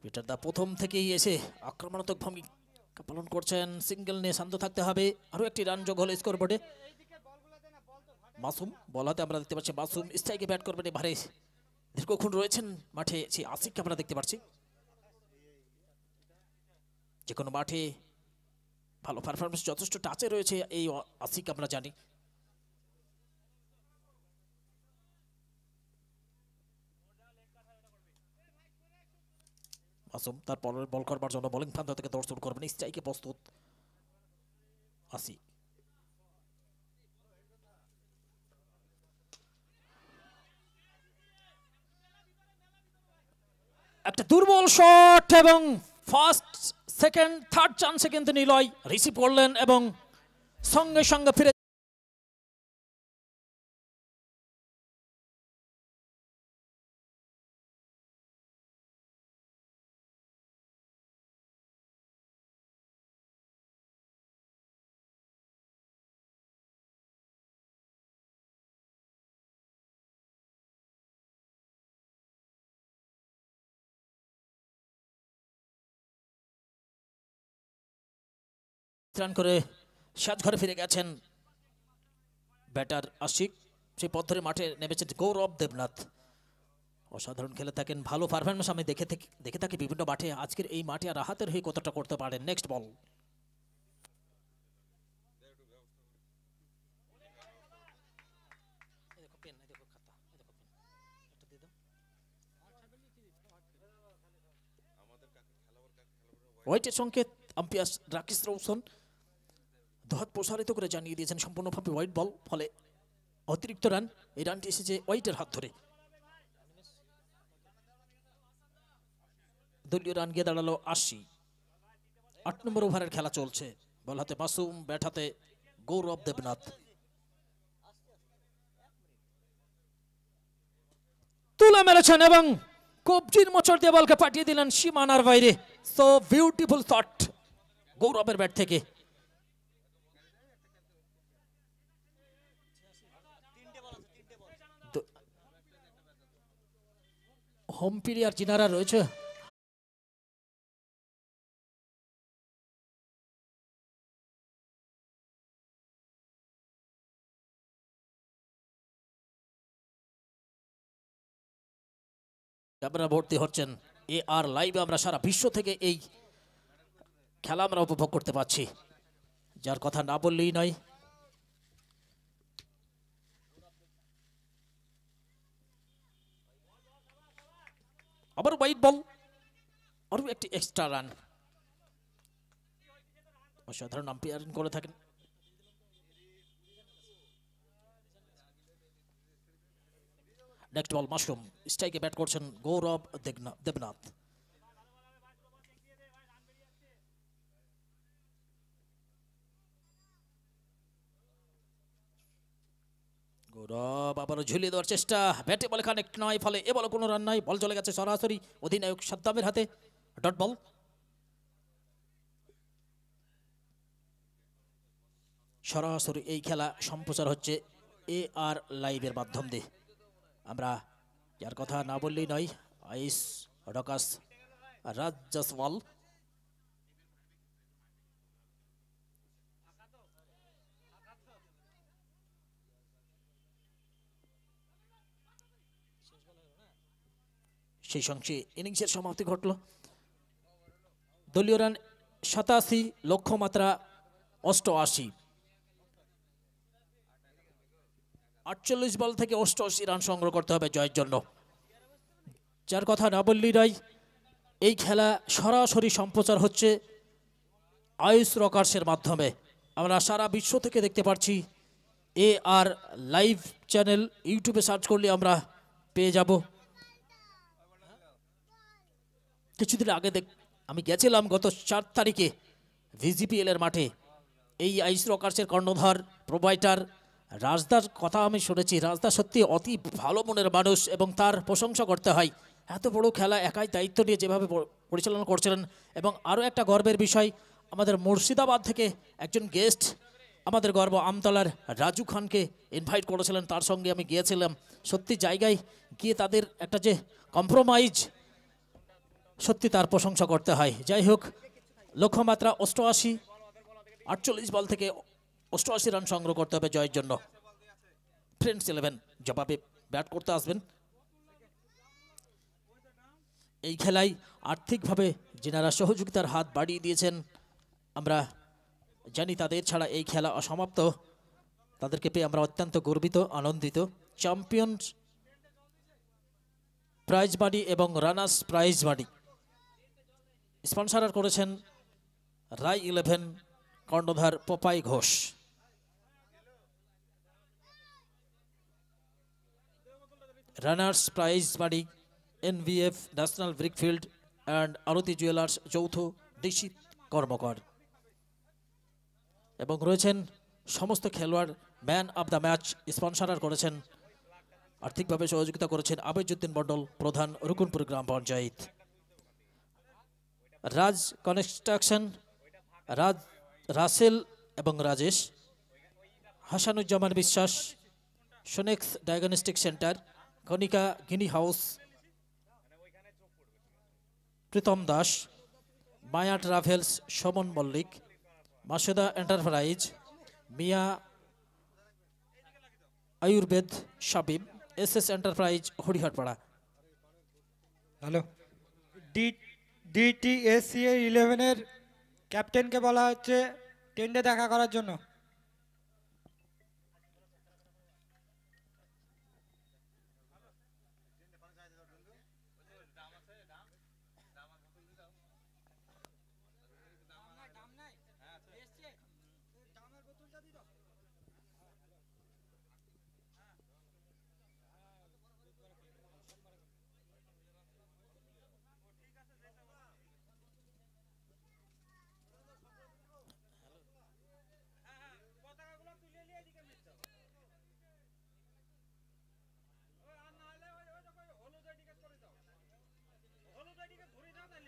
পিটার দা প্রথম থেকেই এসে আক্রমণাত্মক ভূমিকা পালন করছেন। সিঙ্গেল নিয়ে শান্ত থাকতে হবে। আরো একটি রান যোগ হলো স্কোরবোর্ডে। মাসুম বল হাতে আমরা দেখতে পাচ্ছি। মাসুম স্ট্রাইকে ব্যাট করবেন এবারে। দীর্ঘক্ষণ রয়েছেন মাঠে সেই আসিককে আমরা দেখতে পাচ্ছি। যে কোনো মাঠে ভালো পারফরমেন্স, যথেষ্ট টাচে রয়েছে এই আসিক, আমরা জানি। মাসুম তার পরের বল করবার জন্য বোলিং প্রান্ত থেকে দৌড় শুরু করবেন। স্ট্রাইকে প্রস্তুত আসিক। একটা দুর্বল শট এবং ফার্স্ট সেকেন্ড থার্ড চান্সে কিন্তু নিলয় রিসিভ করলেন এবং সঙ্গে সঙ্গে ফিরে রান করে সাজঘরে ফিরে গেছেন ব্যাটার আশিক। সেই পথ ধরে মাঠে নেমেছেন গৌরব দেবনাথ। অসাধারণ খেলে থাকেন, ভালো পারফরমেন্স আমি দেখে থাকি বিভিন্ন মাঠে। আজকের এই মাঠে আর হাতের হয়ে কতটা করতে পারেন। নেক্সট বল। হোয়াইটের সংকেত আম্পায়ার রাকেশ রৌশন দুহাত প্রসারিত করে জানিয়ে দিয়েছেন সম্পূর্ণভাবে হোয়াইট বল। ফলে অতিরিক্ত রান, এই রানটি এসেছে হোয়াইটের হাত ধরে। দলীয় রান গিয়ে দাঁড়ালো ৮০। ৮ নম্বর ওভারের খেলা চলছে। বল হাতে মাসুম, ব্যাট হাতে গৌরব দেবনাথ। তুলে মেরেছেন এবং কবজির মোচড় দিয়ে বলকে পাঠিয়ে দিলেন সীমানার বাইরে। সো বিউটিফুল শট গৌরবের ব্যাট থেকে। হোম প্লেয়ার যিনারা রয়েছে ক্যামেরা ভর্তি হচ্ছেন। আর লাইভে আমরা সারা বিশ্ব থেকে এই খেলা আমরা উপভোগ করতে পারছি, যার কথা না বললেই নয়। আবার হোয়াইট বল, আরো একটি এক্সট্রা রান। অসাধারণ আম্পায়ারিং করে থাকেন। নেক্সট বল মাশরুম, স্ট্রাইকে ব্যাট করছেন গৌরব দেবনাথ। গৌরব আবারও ঝুলিয়ে দেওয়ার চেষ্টা, ব্যাটে বলে কানেক্ট নয়, ফলে এ বলে কোনো রান নাই। বল চলে গেছে সরাসরি অধিনায়ক সাদ্দামের হাতে। Dot ball. সরাসরি এই খেলা সম্প্রচার হচ্ছে আর লাইভের মাধ্যম দিয়ে। আমরা যার কথা না বললেই নয়, আইস ডকাস রাজ জসওয়াল। সেই সঙ্গে ইনিংসের সমাপ্তি ঘটল। দলীয় রান 87, লক্ষ্যমাত্রা 88। 48 বল থেকে 88 রান সংগ্রহ করতে হবে জয়ের জন্য। যার কথা না বললেই নয়, এই খেলা সরাসরি সম্প্রচার হচ্ছে আইস রকার্সের মাধ্যমে। আমরা সারা বিশ্ব থেকে দেখতে পাচ্ছি। AR লাইভ চ্যানেল ইউটিউবে সার্চ করলে আমরা পেয়ে যাব। কিছুদিন আগে আমি গেছিলাম গত 4 তারিখে VGPL এর মাঠে। এই আইস রকার্সের কর্ণধার প্রোভাইডার রাজদার কথা আমি শুনেছি। রাজদা সত্যি অতি ভালো মনের মানুষ এবং তার প্রশংসা করতে হয়। এত বড় খেলা একাই দায়িত্ব নিয়ে যেভাবে পরিচালনা করছিলেন। এবং আরও একটা গর্বের বিষয়, আমাদের মুর্শিদাবাদ থেকে একজন গেস্ট, আমাদের গর্ব আমতলার রাজু খানকে ইনভাইট করেছিলেন। তার সঙ্গে আমি গিয়েছিলাম। সত্যি জায়গায় গিয়ে তাদের একটা যে কম্প্রোমাইজ, সত্যি তার প্রশংসা করতে হয়। যাই হোক, লক্ষ্যমাত্রা 88, 48 বল থেকে 88 রান সংগ্রহ করতে হবে জয়ের জন্য। ফ্রেন্ডস 11 জবাবে ব্যাট করতে আসবেন। এই খেলায় আর্থিকভাবে যেনারা সহযোগিতার হাত বাড়িয়ে দিয়েছেন, আমরা জানি তাদের ছাড়া এই খেলা অসমাপ্ত। তাদেরকে পেয়ে আমরা অত্যন্ত গর্বিত, আনন্দিত। চ্যাম্পিয়ন্স প্রাইজ মানি এবং রানার্স প্রাইজ মানি স্পন্সর করেছেন রাই 11, কর্ণধার Papai Ghosh. Runners prize money NVF, national brickfield and Aarti jewellers যৌথ নিশ্চিত কর্মকর। এবং রয়েছেন সমস্ত খেলোয়াড় man of the match sponsor করেছেন, আর্থিকভাবে সহযোগিতা করেছেন আবেজউদ্দিন মণ্ডল, প্রধান রুকুনপুর গ্রাম পঞ্চায়েত। রাজ কনস্ট্রাকশন, রাসেল এবং Rajesh, Hasanuzzaman Biswas, Sonex diagnostic centre, Kanika guinea house, Pritam Das, Maya travels Suman Mallick, Masuda enterprise, Miya Ayurveda Shabib, SS enterprise Hariharpara. Hello, DTSCA 11-এর ক্যাপ্টেনকে বলা হচ্ছে টেন্ডে দেখা করার জন্য।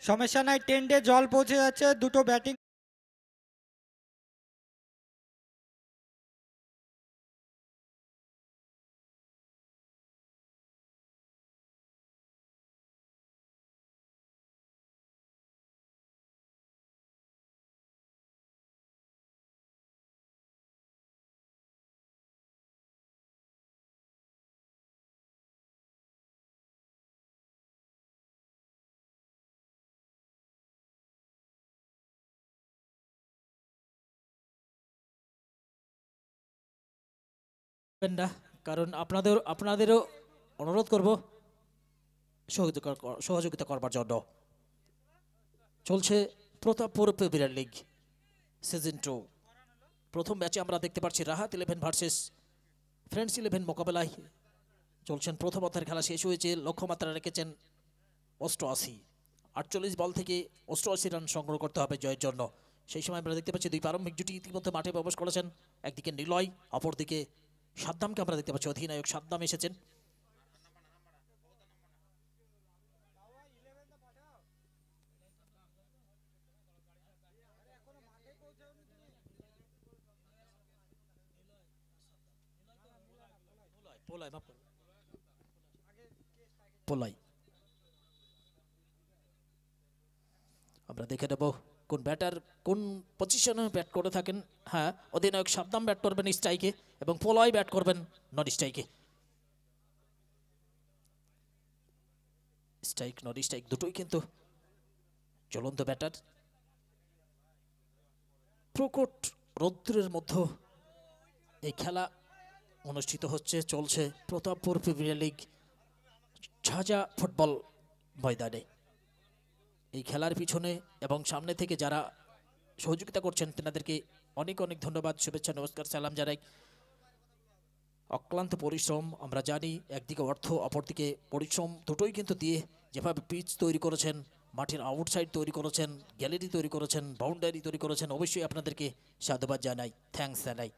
সমস্যা নাই, টেন্ডে জল পৌঁছে যাচ্ছে। দুটো ব্যাটিং না, কারণ আপনাদেরও অনুরোধ করব সহযোগিতা করবার জন্য। চলছে প্রতাপপুর প্রিমিয়ার লিগ সিজন 2। প্রথম ম্যাচে আমরা দেখতে পাচ্ছি রাহাত 11 ভার্সেস ফ্রেন্ডস 11 মোকাবেলায় চলছেন। প্রথম অর্ধের খেলা শেষ হয়েছে। লক্ষ্যমাত্রা রেখেছেন 88। 48 বল থেকে 88 রান সংগ্রহ করতে হবে জয়ের জন্য। সেই সময় আমরা দেখতে পাচ্ছি দুই প্রারম্ভিক জুটি ইতিমধ্যে মাঠে প্রবেশ করেছেন। একদিকে নিলয়, অপরদিকে সাদ্দামকে আমরা দেখতে পাচ্ছি। অধিনায়ক সাদ্দাম এসেছেন। পোলাই আমরা দেখে নেব কোন ব্যাটার কোন পজিশনে ব্যাট করে থাকেন। হ্যাঁ, অধিনায়ক সাদ্দাম ব্যাট করবেন স্ট্রাইকে এবং পোলয় ব্যাট করবেন নন স্ট্রাইকে। স্ট্রাইক নন স্ট্রাইক দুটোই কিন্তু জ্বলন্ত ব্যাটার। প্রকট রৌদ্রের মধ্যে এই খেলা অনুষ্ঠিত হচ্ছে, চলছে Pratappur premier league Jhajha football ময়দানে। এই খেলার পিছনে এবং সামনে থেকে যারা সহযোগিতা করছেন তেনাদেরকে অনেক অনেক ধন্যবাদ, শুভেচ্ছা, নমস্কার, সালাম জানাই। অক্লান্ত পরিশ্রম, আমরা জানি একদিকে অর্থ অপরদিকে পরিশ্রম দুটোই কিন্তু দিয়ে যেভাবে পিচ তৈরি করেছেন, মাঠের আউটসাইড তৈরি করেছেন, গ্যালারি তৈরি করেছেন, বাউন্ডারি তৈরি করেছেন, অবশ্যই আপনাদেরকে সাধুবাদ জানাই, থ্যাঙ্কস জানাই।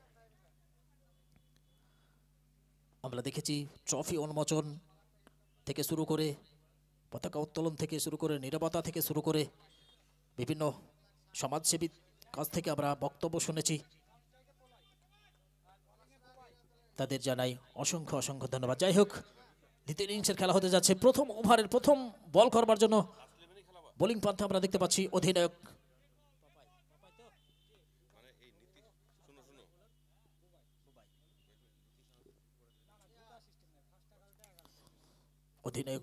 আমরা দেখেছি ট্রফি উন্মোচন থেকে শুরু করে, পতাকা উত্তোলন থেকে শুরু করে, নীরবতা থেকে শুরু করে বিভিন্ন সমাজসেবী কাছ থেকে আমরা বক্তব্য শুনেছি। তাদের জানাই অসংখ্য অসংখ্য ধন্যবাদ। যাই হোক, দ্বিতীয় ইনিংসের খেলা হতে যাচ্ছে। প্রথম ওভারের প্রথম বল করবার জন্য বোলিং পন্থা আমরা দেখতে পাচ্ছি অধিনায়ক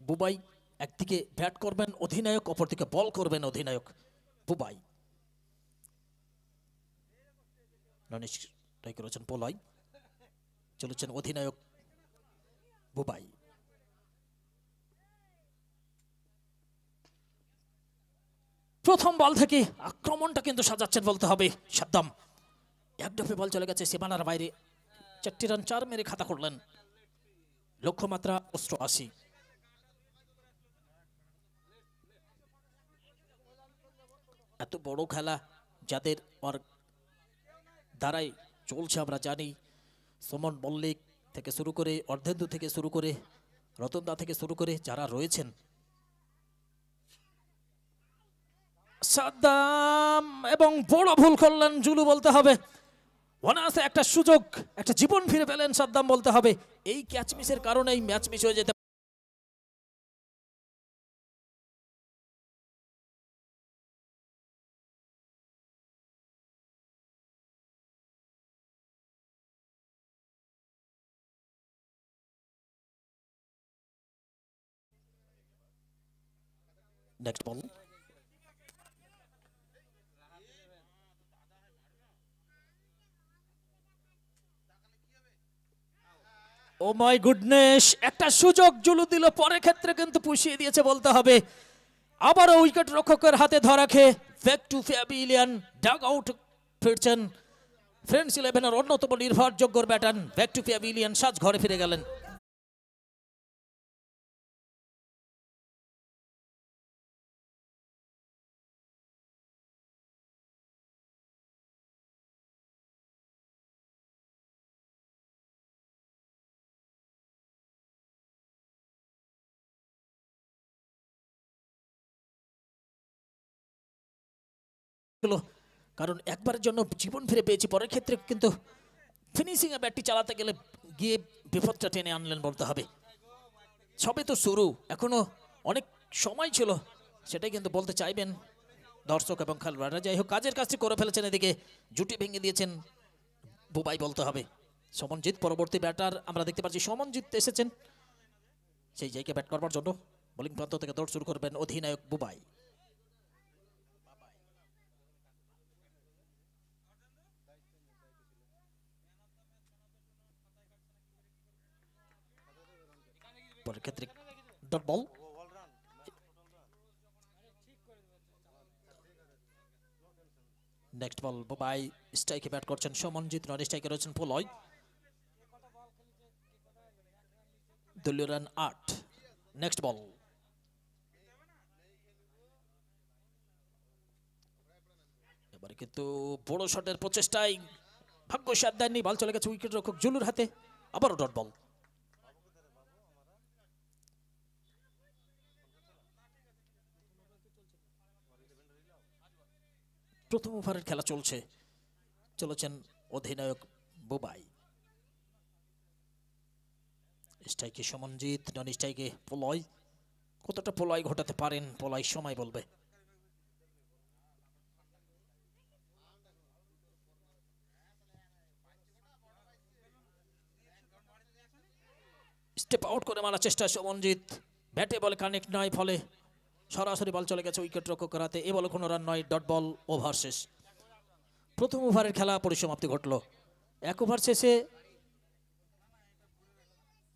বুবাই। একদিকে ব্যাট করবেন অধিনায়ক, অপরদিকে বল করবেন অধিনায়ক বুবাই। ট্রাই করেছেন পোলাই, চলেছেন অধিনায়ক বুবাই। প্রথম বল থেকে আক্রমণটা কিন্তু সাজাচ্ছেন বলতে হবে সাদ্দাম। এক ডফে বল চলে গেছে সীমানার বাইরে, 4টি রান 4 মেরে খাতা করলেন। লক্ষ্যমাত্রা 88। এত বড় খেলা যাদের দ্বারাই চলছে আমরা জানি, সুমন মল্লিক থেকে শুরু করে, অর্ধেন্দু থেকে শুরু করে, রতনদা থেকে শুরু করে যারা রয়েছেন, সাদ্দাম এবং বড় ভুল করলেন জুলু বলতে হবে। অনায়াসে একটা সুযোগ, একটা জীবন ফিরে পেলেন সাদ্দাম বলতে হবে। এই ক্যাচ মিসের কারণেই ম্যাচ মিস হয়ে যেতে next ball. O my goodness, একটা সুযোগ জুলু দিল, পরের ক্ষেত্রে কিন্তু পুষিয়ে দিয়েছে বলতে হবে। আবারও উইকেট রক্ষকের হাতে ধরা খেয়ে back to pavilion, dugout ফিরছেন ফ্রেন্ডস ইলেভেনের অন্যতম নির্ভরযোগ্য ব্যাটার। ব্যাক টু প্যাভিলিয়ন, সাজ ঘরে ফিরে গেলেন। কারণ একবারের জন্য জীবন ফিরে পেয়েছি, পরের ক্ষেত্রে কিন্তু ফিনিশিং এ ব্যাটটি চালাতে গেলে গিয়ে বিপদটা টেনে আনলেন বলতে হবে। সবে তো শুরু, এখনো অনেক সময় ছিল, সেটাই কিন্তু বলতে চাইবেন দর্শক এবং খেলোয়াড়রা। যাই হোক, কাজের কাজটি করে ফেলেছেন, এদিকে জুটি ভেঙে দিয়েছেন বুবাই বলতে হবে। সমনজিৎ পরবর্তী ব্যাটার আমরা দেখতে পাচ্ছি, সমনজিৎ এসেছেন সেই জায়গায় ব্যাট করবার জন্য। বোলিং প্রান্ত থেকে দৌড় শুরু করবেন অধিনায়ক বুবাই। পরের ক্ষেত্রে ডট বল। নেক্সট বল বুবাই, স্ট্রাইকে ব্যাট করছেন সমনজিৎ, নন স্ট্রাইকে রয়েছেন পোলয়। দলীয় রান 8। নেক্সট বল। এবারে কিন্তু বড় শটের প্রচেষ্টায় ভাগ্য সাথ দেননি, বল চলে গেছে উইকেট রক্ষক জুলুর হাতে। আবারও ডট বল। প্রথম ওভারের খেলা চলছে, চলেছেন অধিনায়ক বুবাই। স্ট্রাইকে সমনজিৎ, নন স্ট্রাইকে পোলয়। কতটা পোলয় ঘটাতে পারেন পোলয় সময় বলবে। স্টেপ আউট করে মারার চেষ্টা সমনজিৎ, ব্যাটে বলে কানেক্ট নয়, ফলে সরাসরি বল চলে গেছে উইকেট রক্ষক করাতে। এ বলে কোনো রান নয়, ডট বল, ওভার শেষ। প্রথম ওভারের খেলা পরিসমাপ্তি ঘটল। এক ওভার শেষে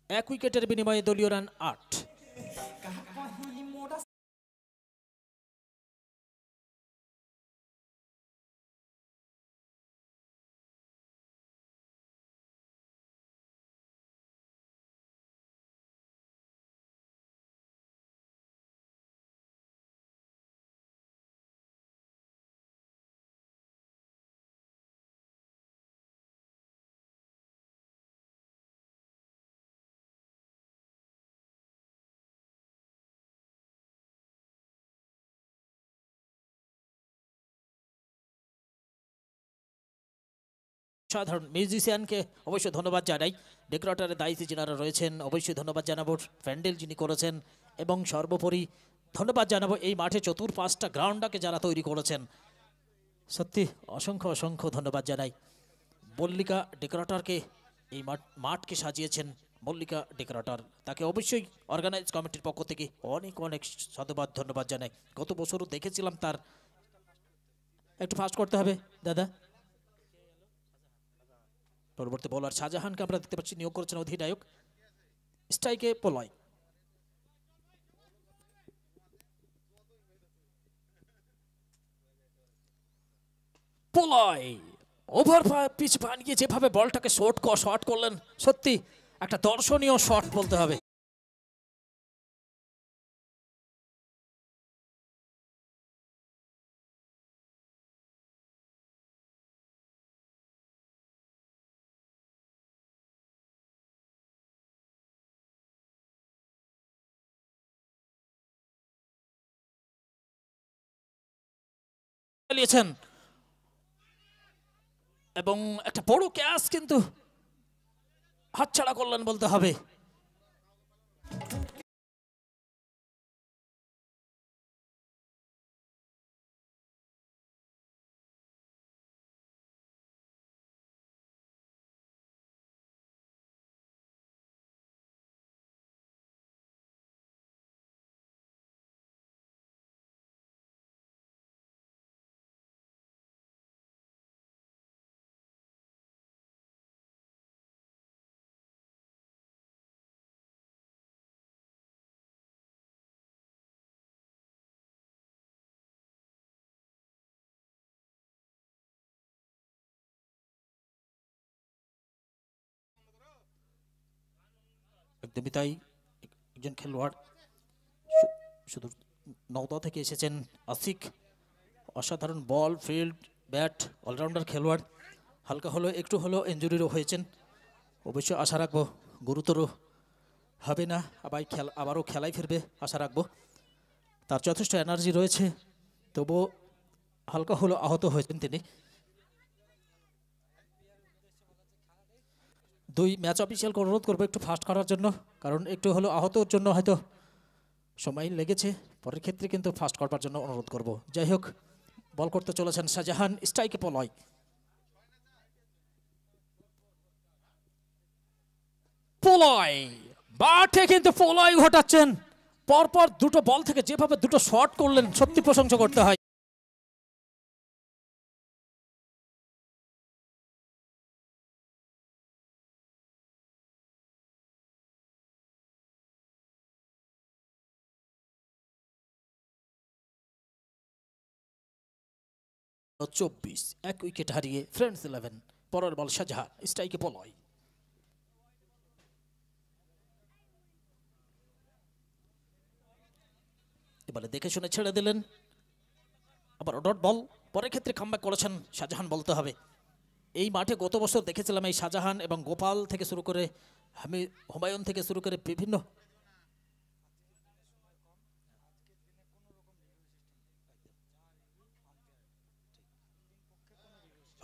1 উইকেটের বিনিময়ে দলীয় রান 8। সাধারণ মিউজিশিয়ানকে অবশ্যই ধন্যবাদ জানাই। ডেকোরেটরের দায়িত্বে যারা রয়েছেন অবশ্যই ধন্যবাদ জানাবো। প্যান্ডেল যিনি করেছেন, এবং সর্বোপরি ধন্যবাদ জানাবো এই মাঠে চতুর্পাশটা গ্রাউন্ডটাকে যারা তৈরি করেছেন। সত্যি অসংখ্য অসংখ্য ধন্যবাদ জানাই। মল্লিকা ডেকোরেটরকে, এই মাঠকে সাজিয়েছেন মল্লিকা ডেকোরেটর, তাকে অবশ্যই অর্গানাইজ কমিটির পক্ষ থেকে অনেক অনেক সাধুবাদ ধন্যবাদ জানাই। গত বছরও দেখেছিলাম তার। একটু ফাস্ট করতে হবে দাদা। পরবর্তী বোলার শাহজাহানকে আমরা দেখতে পাচ্ছি, নিয়োগ করেছেন অধিনায়ক। স্ট্রাইকে পলয়। পলয় ওভার পিচ বানিয়ে যেভাবে বলটাকে শর্ট করলেন, সত্যি একটা দর্শনীয় শট বলতে হবে। চালিয়েছেন এবং একটা বড় ক্যাচ কিন্তু হাতছাড়া করলেন বলতে হবে। একদমই তাই। একজন খেলোয়াড় শুধু নওদা থেকে এসেছেন আসিক, অসাধারণ বল, ফিল্ড, ব্যাট, অলরাউন্ডার খেলোয়াড়। হালকা হলো একটু হলো ইঞ্জুরিরও হয়েছেন। অবশ্যই আশা রাখবো গুরুতর হবে না, আবারও খেলায় ফিরবে আশা রাখবো। তার যথেষ্ট এনার্জি রয়েছে, তবুও হালকা হলো আহত হয়েছেন তিনি। 2 ম্যাচ অফিসিয়ালকে অনুরোধ করবো একটু ফাস্ট করার জন্য, কারণ একটু হলো আহতর জন্য হয়তো সময় লেগেছে। পরের ক্ষেত্রে কিন্তু ফাস্ট করবার জন্য অনুরোধ করব। যাই হোক, বল করতে চলেছেন শাহজাহান, স্ট্রাইকে পলয়। পলয় মাঠে কিন্তু পলয় ঘটাচ্ছেন। পরপর দুটো বল থেকে যেভাবে দুটো শট করলেন, সত্যি প্রশংসা করতে হয়। চব্বিশ 1 উইকেট হারিয়ে ফ্রেন্ডস 11। পরের বল শাহজাহান, স্ট্রাইকে পলয়। এবারে দেখে শুনে ছেড়ে দিলেন, আবার ডট বল। পরের ক্ষেত্রে কামব্যাক করেছেন শাহজাহান বলতে হবে। এই মাঠে গত বছর দেখেছিলাম এই শাহজাহান এবং গোপাল থেকে শুরু করে হুমায়ুন থেকে শুরু করে বিভিন্ন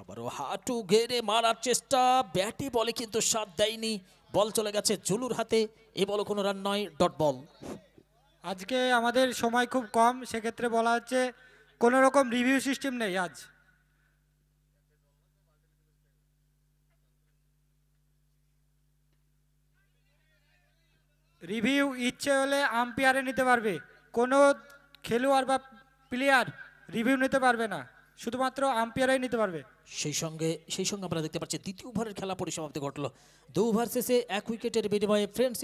আবারও হাঁটু গেড়ে মারার চেষ্টা, ব্যাটে বলে কিন্তু সাথ দেয়নি, বল চলে গেছে জুলুর হাতে। এ বল কোনো রান নয়, ডট বল। আজকে আমাদের সময় খুব কম, সেক্ষেত্রে বলা হচ্ছে কোনো রকম রিভিউ সিস্টেম নেই আজ। রিভিউ ইচ্ছে হলে আম্পায়ারে নিতে পারবে, কোনো খেলোয়াড় বা প্লেয়ার রিভিউ নিতে পারবে না, শুধুমাত্র আম্পায়ারাই নিতে পারবে। সেই সঙ্গে আমরা দেখতে পাচ্ছি দ্বিতীয় ওভারের খেলা পরিসমাপ্তি ঘটলো। 2 ওভার শেষে 1 উইকেটের বিনিময়ে ফ্রেন্ডস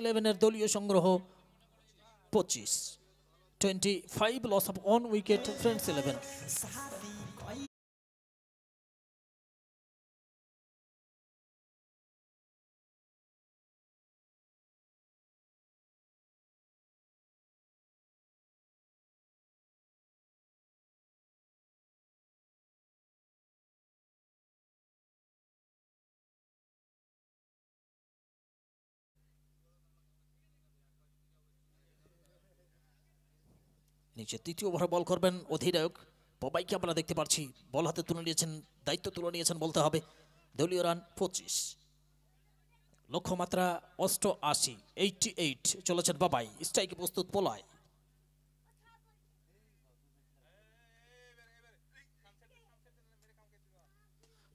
ইলেভেনের দলীয় সংগ্রহ 25 loss of 1 wicket friends eleven. নিচে তৃতীয় ওভারে বল করবেন অধিনায়ক পবাইকে আমরা দেখতে পাচ্ছি, বল হাতে তুলে নিয়েছেন, দায়িত্ব তুলে নিয়েছেন বলতে হবে। দলীয় রান 25, লক্ষ্যমাত্রা 88 চলেছেন বাবাই। স্ট্রাইকে প্রস্তুত পোলায়।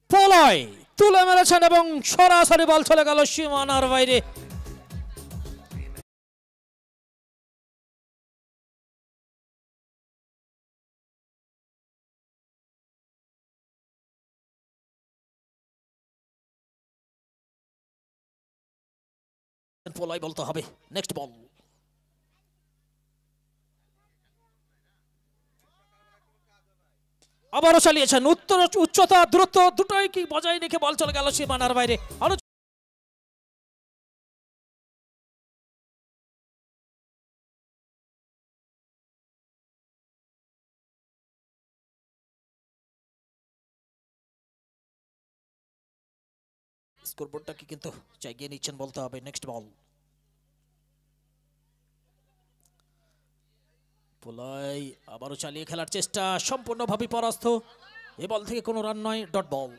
পোলায় তুলে মেরেছেন এবং সরাসরি বল চলে গেল সীমানার বাইরে। পোলাই বলতে হবে। নেক্সট বল। আবারও চালিয়েছেন, উচ্চতা দূরত্ব দুটোই কি বজায় রেখে বল চলে গেল সীমানার বাইরে। স্কোরবোর্ডটাকে কিন্তু চাগিয়ে নিচ্ছেন বলতে হবে। নেক্সট বল। পোলাই আবারও চালিয়ে খেলার চেষ্টা, সম্পূর্ণভাবে পরাস্ত। এ বল থেকে কোনো রান নয়, ডট বল।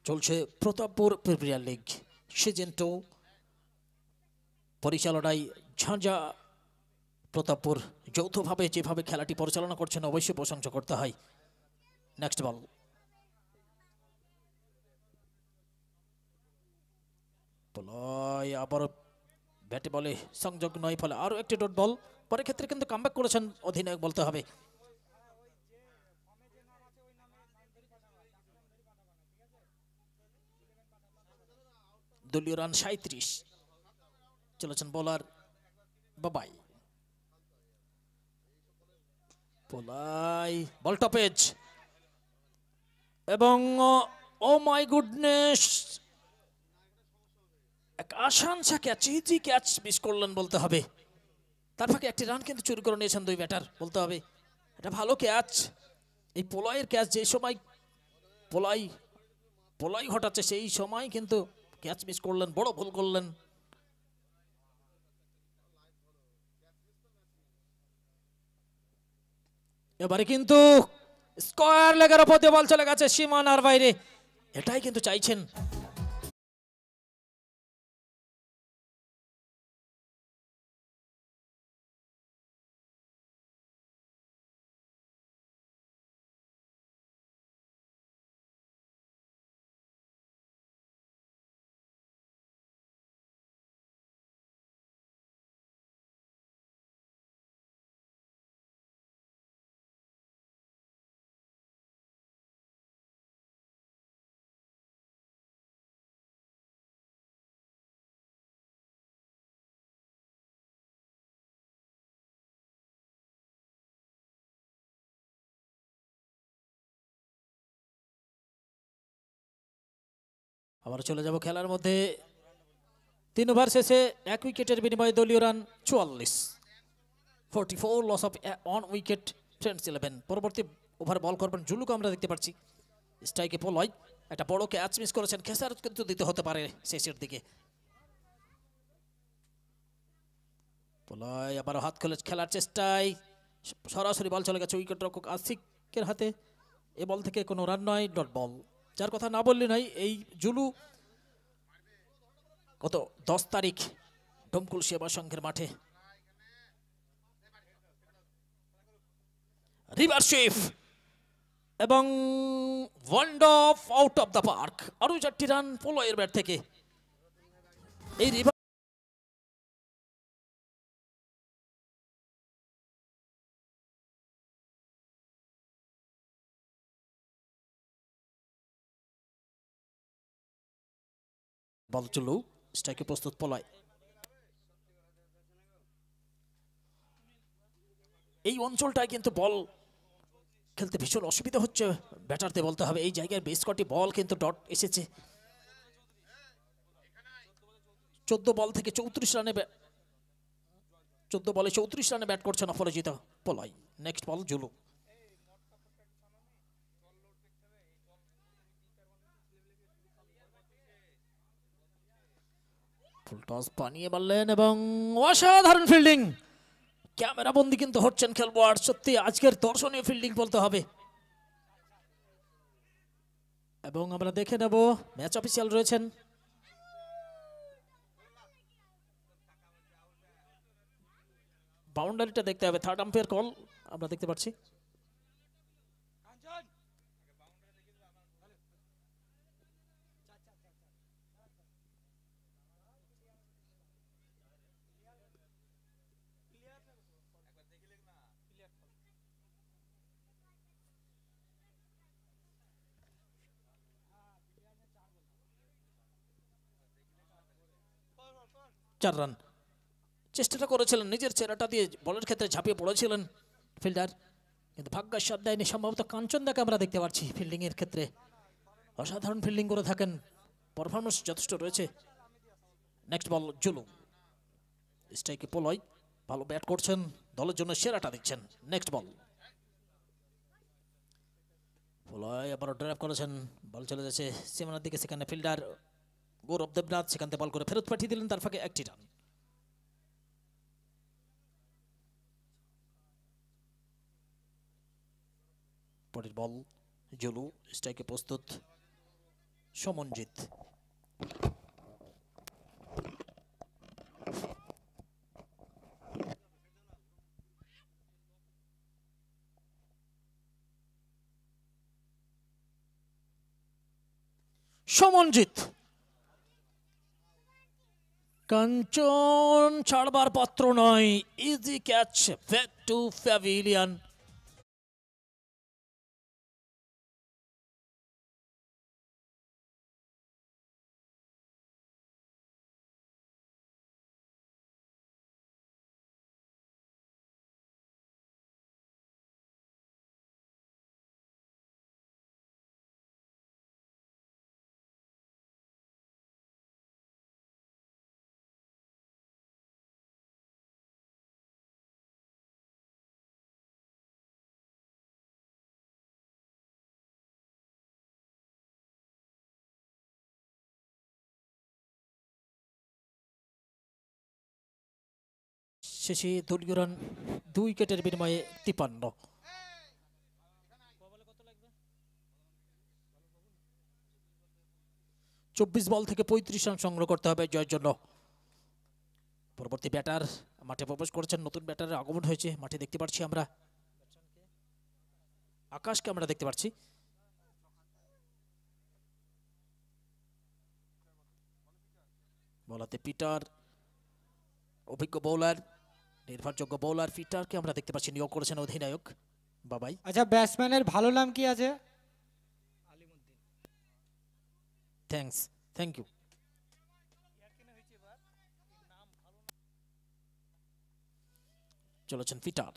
চলছে প্রতাপপুর প্রিমিয়ার লিগ সিজন 2, পরিচালনায় ঝাঁঝা প্রতাপপুর। যৌথভাবে যেভাবে খেলাটি পরিচালনা করছেন অবশ্যই প্রশংসা করতে হয়। নেক্সট বল। পোলাই আবারও ব্যাটে বলে সংযোগ নয়, ফলে আরো একটি ডট বল। পরের ক্ষেত্রে কিন্তু কামব্যাক করেছেন অধিনায়ক বলতে হবে। দলীয় রান 37, চলেছেন বোলার বাবাই। পোলাই বল টপেজ এবং ও মাই গুডনেস, এক আশানসা ক্যাচ, ইজি ক্যাচ মিস করলেন বলতে হবে। তার ফাঁকে একটি রান কিন্তু চুরি করে নিয়েছেন দুই ব্যাটার বলতে হবে। এটা ভালো ক্যাচ, এই পোলাইয়ের ক্যাচ। যে সময় পোলাই ঘটাচ্ছে সেই সময় কিন্তু ক্যাচ মিস করলেন, বড় ভুল করলেন। এবারে কিন্তু স্কয়ার লেগের ওপর দিয়ে বল চলে গেছে সীমানার বাইরে। এটাই কিন্তু চাইছেন। আবার চলে যাব খেলার মধ্যে। 3 ওভার শেষে 1 উইকেটের বিনিময়ে দলীয় run 44 loss of 1 wicket friends eleven. পরবর্তী ওভার বল করবেন জুলুকে আমরা দেখতে পাচ্ছি। স্ট্রাইকে পোলয় একটা বড় ক্যাচ মিস করেছেন, খেসারত কিন্তু দিতে হতে পারে শেষের দিকে। পোলয় আবার হাত খুলে খেলার চেষ্টায় সরাসরি বল চলে গেছে উইকেট রক্ষক আসিকের হাতে। এ বল থেকে কোনো রান নয়, ডট বল। যার কথা না বললে নয়, এই জুলু গত 10 তারিখ ডোমকুল সেবা সংঘের মাঠে রিভার সুইপ এবং wand of out of the park. আরও 4টি রান পোলয়ের ব্যাট থেকে। এই রিভার বল চলু, স্ট্রাইকে প্রস্তুত পলয়। এই অঞ্চলটায় কিন্তু বল খেলতে ভীষণ অসুবিধা হচ্ছে ব্যাটারদের, বলতে হবে। এই জায়গায় বেশ কটি বল কিন্তু ডট এসেছে। 14 বল থেকে 34 রানে 14 বলে 34 রানে ব্যাট করছেন অপরাজিত পলয়। নেক্সট বল জুলু। ফুল টস বানিয়ে মারলেন এবং অসাধারণ ফিল্ডিং। ক্যামেরা বন্দি কিন্তু হচ্ছেন খেলোয়াড়। সত্যি আজকের দর্শনীয় ফিল্ডিং বলতে হবে। এবং আমরা দেখে নেব ম্যাচ অফিসিয়াল রয়েছেন। বাউন্ডারিটা দেখতে হবে, থার্ড আম্পায়ার কল আমরা দেখতে পাচ্ছি। চার রান। চেষ্টাটা করেছিলেন নিজের চেরাটা দিয়ে বলের ক্ষেত্রে ঝাঁপিয়ে পড়েছিলেন ফিল্ডার, কিন্তু ভাগ্যের সাথ দেয়নি। সম্ভবত কাঞ্চনদাকে আমরা দেখতে পাচ্ছি ফিল্ডিংয়ের ক্ষেত্রে অসাধারণ ফিল্ডিং করে থাকেন, পারফরমেন্স যথেষ্ট রয়েছে। নেক্সট বল জুলু। স্ট্রাইকে পলয় ভালো ব্যাট করছেন, দলের জন্য সেরাটা দিচ্ছেন। নেক্সট বল পলয় আবারও ড্রাইভ করেছেন, বল চলে যাচ্ছে সীমানার দিকে। সেখানে ফিল্ডার গৌরব দেবনাথ সেখান থেকে বল করে ফেরত পাঠিয়ে দিলেন, তার ফাঁকে 1টি রান। পরের বল জুলু। স্ট্রাইকে প্রস্তুত সমনজিৎ। সমনজিৎ, কাঞ্চন ছাড়বার পাত্র নয়। Easy catch, back to pavilion. শেষে দলীয় রান 2 উইকেটের বিনিময়ে 53। 24 বল থেকে 35 রান সংগ্রহ করতে হবে জয়ের জন্য। পরবর্তী ব্যাটার মাঠে প্রবেশ করেছেন, নতুন ব্যাটারের আগমন হয়েছে মাঠে দেখতে পাচ্ছি আমরা। আকাশকে আমরা দেখতে পাচ্ছি। বলাতে পিটার, অভিজ্ঞ বোলার, নির্ভরযোগ্য বোলার পিটারকে আমরা দেখতে পাচ্ছি, নিয়োগ করেছেন অধিনায়ক বাবাই। আচ্ছা, ব্যাটসম্যানের ভালো নাম কি আছে? Thanks, thank you. চলেছেন পিটার।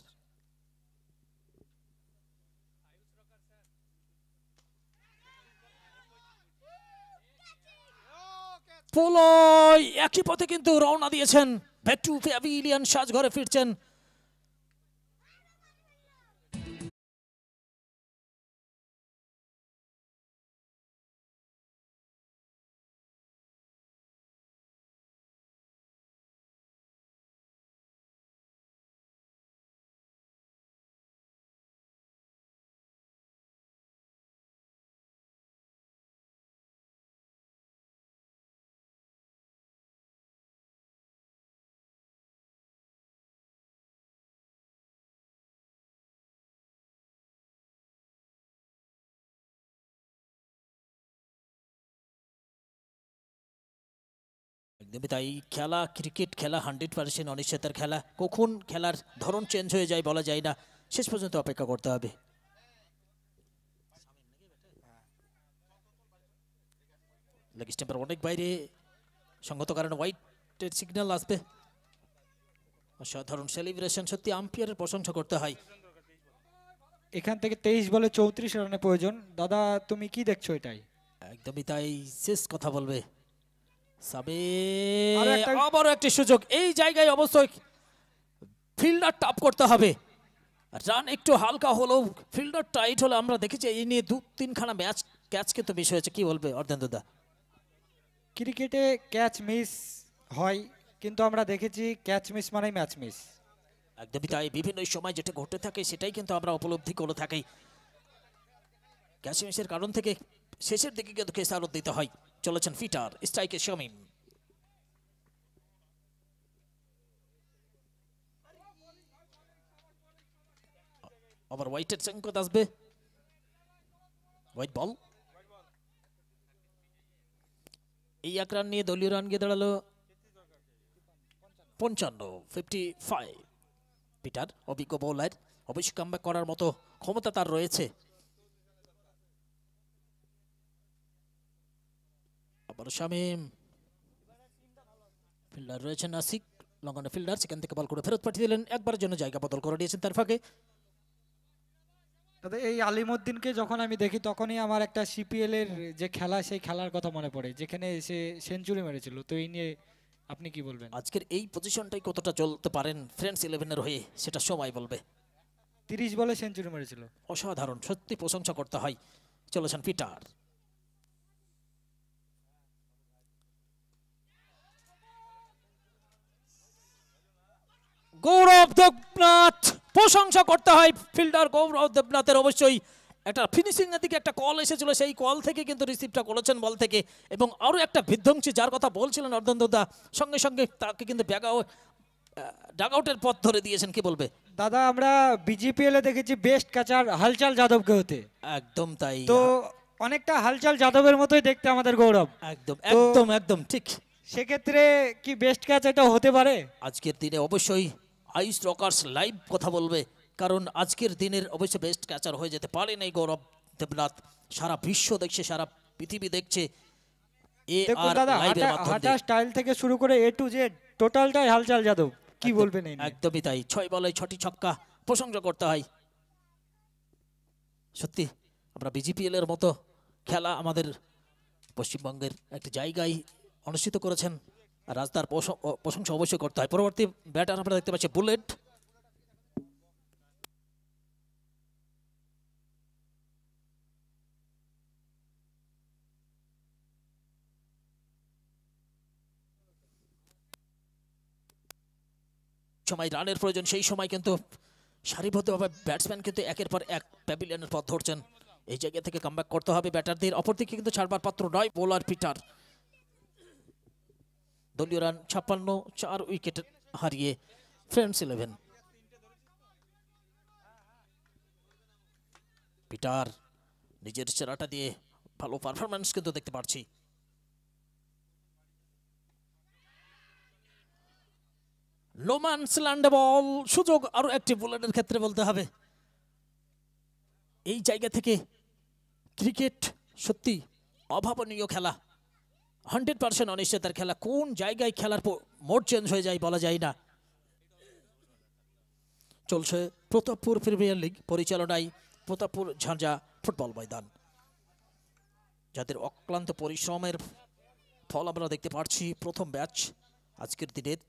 পলয় একই পথে কিন্তু রওনা দিয়েছেন, ব্যাক টু প্যাভিলিয়ন, সাজঘরে ফিরছেন। একদমই তাই, খেলা ক্রিকেট খেলা 100% অনিশ্চয়তার খেলা, কখন খেলার ধরন চেঞ্জ হয়ে যায় বলা যায় না, শেষ পর্যন্ত অপেক্ষা করতে হবে। লেগ স্টাম্পের অনেক বাইরে, সঙ্গত কারণে হোয়াইটের সিগন্যাল আসবে। অসাধারণ সেলিব্রেশন, সত্যি আম্পায়ারের প্রশংসা করতে হয়। এখান থেকে 23 বলে 34 রানের প্রয়োজন। দাদা তুমি কি দেখছো এটাই? একদমই তাই, শেষ কথা বলবে সাবে। আরো একটা- আবারও একটি সুযোগ, এই জায়গায় অবশ্যই ফিল্ডার টাপ করতে হবে। রান একটু হালকা হলেও ফিল্ডার টাইট হলে আমরা দেখেছি এই নিয়ে 2-3খানা ম্যাচ ক্যাচ কিন্তু মিস হয়েছে, কি বলবে অর্ধেন্দুদা? ক্রিকেটে ক্যাচ মিস হয়, কিন্তু আমরা দেখেছি ক্যাচ মিস মানেই ম্যাচ মিস। একদমই তাই, বিভিন্ন সময় যেটা ঘটে থাকে সেটাই কিন্তু আমরা উপলব্ধি করে থাকি। ক্যাচ মিসের কারণ থেকে শেষের দিকে কিন্তু খেসারত দিতে হয়। চলেছেন ফিটার, স্ট্রাইকে শামীম। আবার হোয়াইটের সংকেত আসবে, হোয়াইট বল। এই এক রান নিয়ে দলীয় রান গিয়ে দাঁড়ালো 55। পিটার অভিজ্ঞ বোলার, অবশ্যই কামব্যাক করার মতো ক্ষমতা তার রয়েছে। আবার শামীম, ফিল্ডার রয়েছেন নাসিক, লঙ্ঘনে ফিল্ডার, সেখান থেকে বল করে ফেরত পাঠিয়ে দিলেন, একবারের জন্য জায়গা বদল করে দিয়েছেন তার ফাঁকে। দাদা এই আলিমুদ্দিনকে যখন আমি দেখি তখনই আমার একটা সিপিএল এর যে খেলা, সেই খেলার কথা মনে পড়ে, যেখানে সে সেঞ্চুরি মেরেছিল। তো এই নিয়ে আপনি কি বলবেন? আজকের এই পজিশনটাই কতটা চলতে পারেন ফ্রেন্ডস 11-এর হয়ে সেটা সময় বলবে। 30 বলে সেঞ্চুরি মেরেছিল। অসাধারণ, সত্যি প্রশংসা করতে হয়। চলেছেন পিটার, গৌরব দেবনাথ, প্রশংসা করতে হয় ফিল্ডার গৌরব দেবনাথের। অবশ্যই একটা ফিনিশিং এর দিকে একটা কল এসেছিল, সেই কল থেকে কিন্তু রিসিভটা করেছেন বল থেকে, এবং আরও একটা বিধ্বংসী যার কথা বলছিলেন অর্ধেন্দুদা, সঙ্গে সঙ্গে তাকে কিন্তু ডাগ আউটের পথ ধরে দিয়েছেন, কি বলবে? দাদা আমরা বিজিপিএল এ দেখেছি বেস্ট ক্যাচার হালচাল যাদবকে হতে, একদম তাই, তো অনেকটা হালচাল যাদবের মতোই দেখতে আমাদের গৌরব। একদম তো- একদম একদম ঠিক। সেক্ষেত্রে কি বেস্ট ক্যাচ এটা হতে পারে? আজকের দিনে অবশ্যই আইস রকার্স লাইভ কথা বলবে, কারণ আজকের দিনের অবশ্যই বেস্ট ক্যাচার হয়ে যেতে পারেন এই গৌরব দেবনাথ। সারা বিশ্ব দেখছে, সারা পৃথিবী দেখছে। দেখুন দাদা, হাঁটা স্টাইল থেকে শুরু করে এ টু জেড টোটালটাই হালচাল যাদব। কি বলবেন এই নিয়ে? একদমই তাই, 6 বলে 6টি ছক্কা, প্রশংসা করতে হয়। সত্যি আমরা বিজিপিএল এর মতো খেলা আমাদের পশ্চিমবঙ্গের একটি জায়গায় অনুষ্ঠিত করেছেন, আর রাজদার প্রশংসা অবশ্যই করতে হয়। পরবর্তী ব্যাটার আমরা দেখতে পাচ্ছি বুলেট। সময় রানের প্রয়োজন, সেই সময় কিন্তু সারিবদ্ধভাবে ব্যাটসম্যান কিন্তু একের পর এক প্যাভিলিয়নের পথ ধরছেন। এই জায়গা থেকে কামব্যাক করতে হবে ব্যাটারদের। অপরদিকে কিন্তু ছাড়বার পাত্র নয় বোলার পিটার। দলীয় রান 56, 4 উইকেট হারিয়ে ফ্রেন্ডস 11। পিটার নিজের সেরাটা দিয়ে ভালো পারফরম্যান্স কিন্তু দেখতে পাচ্ছি। নোম্যান্স ল্যান্ডে বল, সুযোগ আরো একটি বুলেটের ক্ষেত্রে বলতে হবে। এই জায়গা থেকে ক্রিকেট সত্যি অভাবনীয় খেলা, 100% অনিশ্চয়তার খেলা। কোন জায়গায় খেলার মোড চেঞ্জ হয়ে যায় বলা যায় না। চলছে প্রতাপপুর প্রিমিয়ার লিগ, পরিচালনায় প্রতাপপুর ঝাঁঝা ফুটবল ময়দান, যাদের অক্লান্ত পরিশ্রমের ফল আমরা দেখতে পাচ্ছি। প্রথম ম্যাচ আজকের দিনের।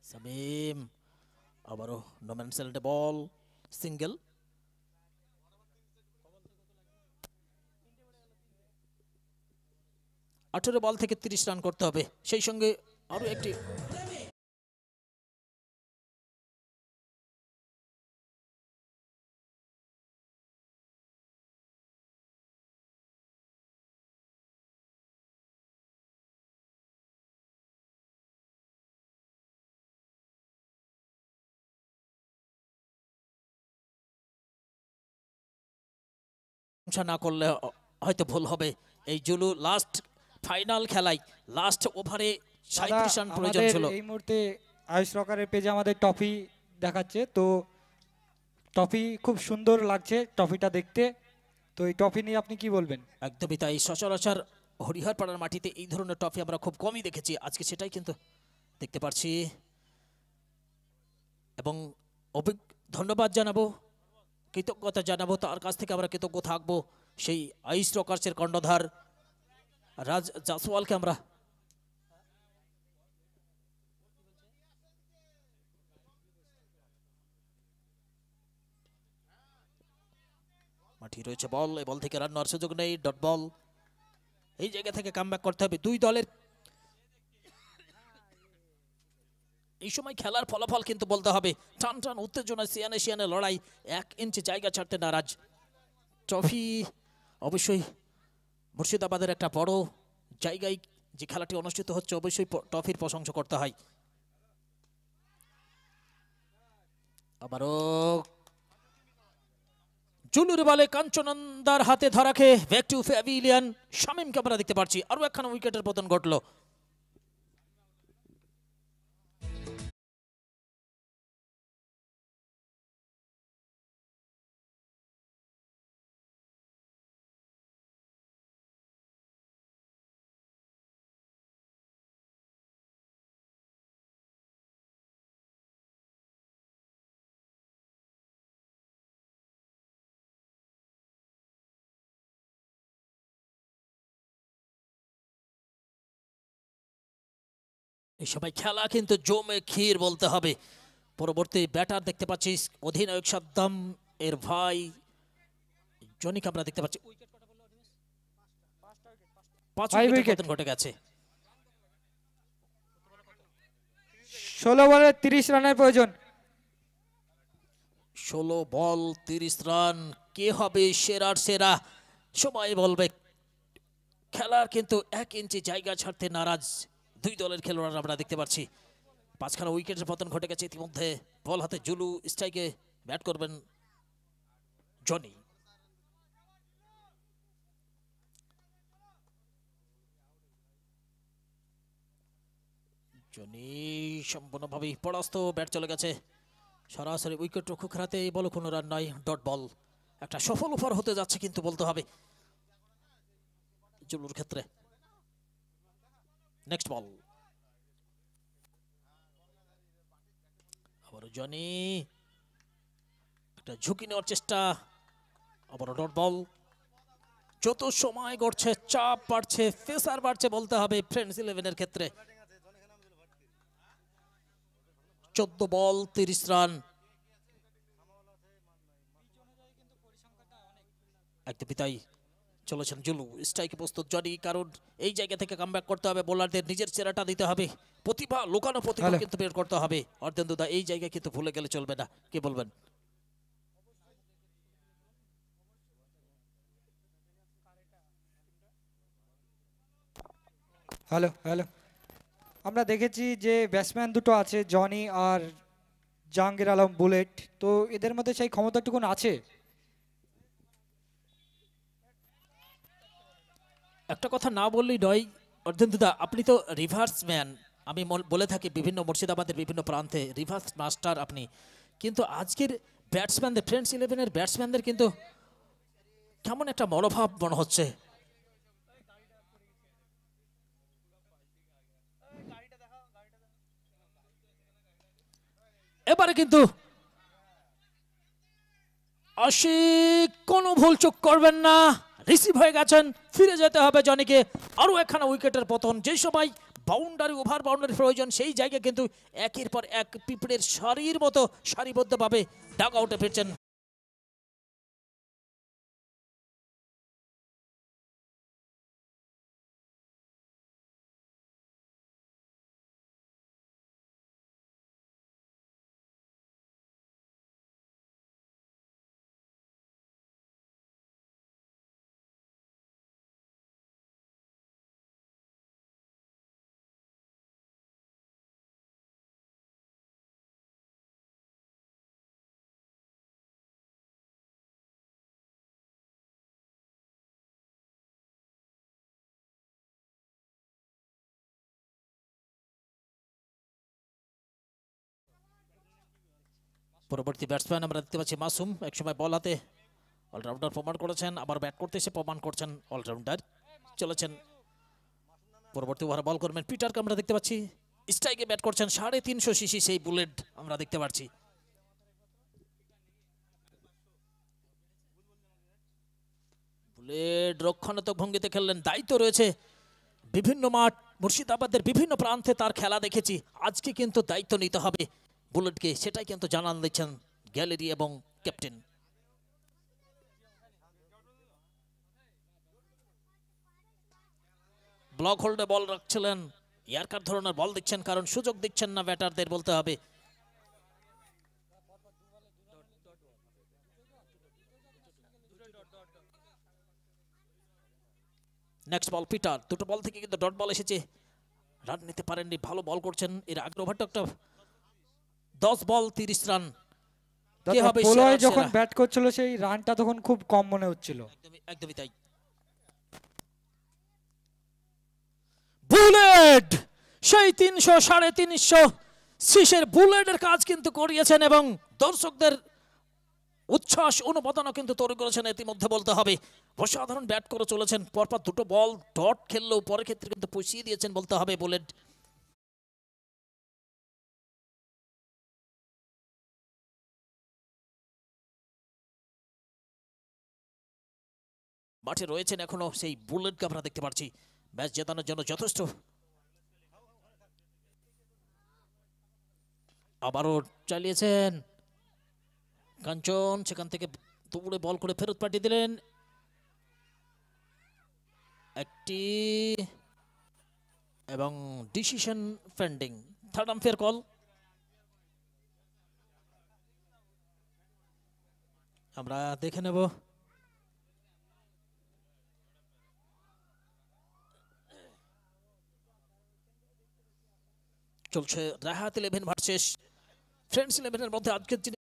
সামিম আবারও নোম্যান্স ল্যান্ডে বল, সিঙ্গেল। আঠেরো বল থেকে 30 রান করতে হবে, সেই সঙ্গে আরো একটি না করলে হয়তো ভুল হবে। এই জুলু লাস্ট ফাইনাল খেলায় লাস্ট ওভারে 37 রান প্রয়োজন আমাদের ছিল। এই মুহূর্তে আয়ুষ রকারের পেজে আমাদের ট্রফি দেখাচ্ছে, তো ট্রফি খুব সুন্দর লাগছে ট্রফিটা দেখতে। তো এই ট্রফি নিয়ে আপনি কি বলবেন? একদমই তাই, সচরাচর হরিহরপাড়ার মাটিতে এই ধরনের ট্রফি আমরা খুব কমই দেখেছি, আজকে সেটাই কিন্তু দেখতে পাচ্ছি। এবং ধন্যবাদ জানাবো, কৃতজ্ঞতা জানাবো, তার কাছ থেকে আমরা কৃতজ্ঞ থাকবো সেই আইস রকার্সের কর্ণধার রাজ জাসওয়ালকে আমরা। মাঠে রয়েছে বল, এই বল থেকে রান নেওয়ার সুযোগ নেই, ডট বল। এই জায়গা থেকে কামব্যাক করতে হবে দুই দলের। এই সময় খেলার ফলাফল কিন্তু বলতে হবে, টান টান উত্তেজনা, সিয়ানে সিয়ানে লড়াই, 1 ইঞ্চি জায়গা ছাড়তে নারাজ। ট্রফি অবশ্যই মুর্শিদাবাদের একটা বড় জায়গায় যে খেলাটি অনুষ্ঠিত হচ্ছে, অবশ্যই ট্রফির প্রশংসা করতে হয়। আবারও জুলুর বলে কাঞ্চনন্দার হাতে ধরা খেয়ে ব্যাক টু প্যাভিলিয়ন শামীমকে আমরা দেখতে পাচ্ছি। আরো একখানা উইকেটের পতন ঘটলো। এই সময় খেলা কিন্তু জমে ক্ষীর বলতে হবে। পরবর্তী ব্যাটার দেখতে পাচ্ছি অধিনায়ক সাদ্দাম এর ভাই জনিকে আমরা দেখতে পাচ্ছি। 5 উইকেট পতন ঘটে গেছে। 16 বলে 30 রানের প্রয়োজন। 16 বল 30 রান, কে হবে সেরার সেরা সময় বলবে। খেলার কিন্তু 1 ইঞ্চি জায়গা ছাড়তে নারাজ দুই দলের খেলোয়াড় আমরা দেখতে পাচ্ছি। 5খানা উইকেটের পতন ঘটে গেছে ইতিমধ্যে। বল হাতে জুলু, স্ট্রাইকে ব্যাট করবেন জনি। জনি সম্পূর্ণভাবে পরাস্ত, ব্যাট চলে গেছে সরাসরি উইকেট রক্ষক হাতে। এই বল কোনো রান নয়, ডট বল। একটা সফল ওভার হতে যাচ্ছে কিন্তু বলতে হবে জুলুর ক্ষেত্রে। নেক্সট বল, আবার জনি একটা ঝুঁকি নেওয়ার চেষ্টা, আবার ডট বল। যত সময় গড়ছে চাপ বাড়ছে, প্রেসার বাড়ছে বলতে হবে ফ্রেন্ডস 11-এর ক্ষেত্রে। 14 বল 30 রান। একদমই তাই, চলেছেন জুলু, স্ট্রাইকে প্রস্তুত জনি, কারণ এই জায়গা থেকে কামব্যাক করতে হবে, বোলারদের নিজের চেরাটা দিতে হবে, প্রতিভা লোকানো প্রতিভা কিন্তু বের করতে হবে। অর্ধেন্দুদা এই জায়গায় কিন্তু ভুলে গেলে চলবে না, কি বলবেন? হ্যালো হ্যালো, আমরা দেখেছি যে ব্যাটসম্যান দুটো আছে, জনি আর জাহাঙ্গীর আলম বুলেট, তো এদের মধ্যে সেই ক্ষমতাটুকুন আছে? একটা কথা না বললেই নয় অর্ধেন্দুদা, আপনি তো রিভার্স ম্যান, আমি বলে থাকি বিভিন্ন মুর্শিদাবাদের বিভিন্ন প্রান্তে রিভার্স মাস্টার আপনি, কিন্তু আজকের ব্যাটসম্যানদের ফ্রেন্ডস 11-এর ব্যাটসম্যানদের কিন্তু কেমন একটা মনোভাব মনে হচ্ছে। এবারে কিন্তু আশিক কোনো ভুল চুক করবেন না, রিসিভ হয়ে গেছেন, ফিরে যেতে হবে জনিকে। আরও একখানা উইকেটের পতন, যে সময় বাউন্ডারি ওভার বাউন্ডারি প্রয়োজন সেই জায়গায় কিন্তু একের পর এক পিঁপড়ের সারির মতো সারিবদ্ধভাবে ডাগ আউটে ফিরছেন পরবর্তী ব্যাটসম্যান আমরা দেখতে পাচ্ছি মাসুম, একসময় বল হাতে অলরাউন্ডার প্রমাণ করেছেন, আবার ব্যাট করতে এসে প্রমাণ করছেন অলরাউন্ডার। চলেছেন পরবর্তী ওভারে বল করবেন পিটারকে আমরা দেখতে পাচ্ছি, স্ট্রাইকে ব্যাট করছেন 350 সিসি সেই বুলেট আমরা দেখতে পাচ্ছি। বুলেট রক্ষণাত্মক ভঙ্গিতে খেললেন, দায়িত্ব রয়েছে। বিভিন্ন মাঠ মুর্শিদাবাদের বিভিন্ন প্রান্তে তার খেলা দেখেছি, আজকে কিন্তু দায়িত্ব নিতে হবে বুলেটকে, সেটাই কিন্তু জানান দিচ্ছেন গ্যালারি এবং ক্যাপ্টেন। ব্লক হোল্ডে বল রাখছিলেন, ইয়ারকার ধরনের বল দিচ্ছেন, কারণ সুযোগ দিচ্ছেন না ব্যাটারদের বলতে হবে। নেক্সট বল পিটার, দুটো বল থেকে কিন্তু ডট বল এসেছে, রান নিতে পারেননি, ভালো বল করছেন। এর আগের ওভারটা একটা 10 বল 30 রান। কে হবে পোলয় সেরা যখন সেরা? ব্যাট করছিল সেই রানটা তখন খুব কম মনে হচ্ছিল। একদমই তাই। বুলেট সেই 300 350 সিসের বুলেটের কাজ কিন্তু করিয়েছেন এবং দর্শকদের উচ্ছ্বাস অনুমোদনও কিন্তু তৈরি করেছেন ইতিমধ্যে বলতে হবে। অসাধারণ ব্যাট করে চলেছেন, পরপর দুটো বল ডট খেললেও পরের ক্ষেত্রে কিন্তু পুষিয়ে দিয়েছেন বলতে হবে বুলেট। মাঠে রয়েছেন এখনো সেই বুলেটকে আমরা দেখতে পাচ্ছি, ম্যাচ জেতানোর জন্য যথেষ্ট। আবারও চালিয়েছেন কাঞ্চন, সেখান থেকে দৌড়ে বল করে ফেরত পাঠিয়ে দিলেন একটি, এবং decision pending, third umpire call. আমরা দেখে নেব। চলছে রাহাত 11 ভার্সেস ফ্রেন্ডস 11-এর মধ্যে আজকের যিনি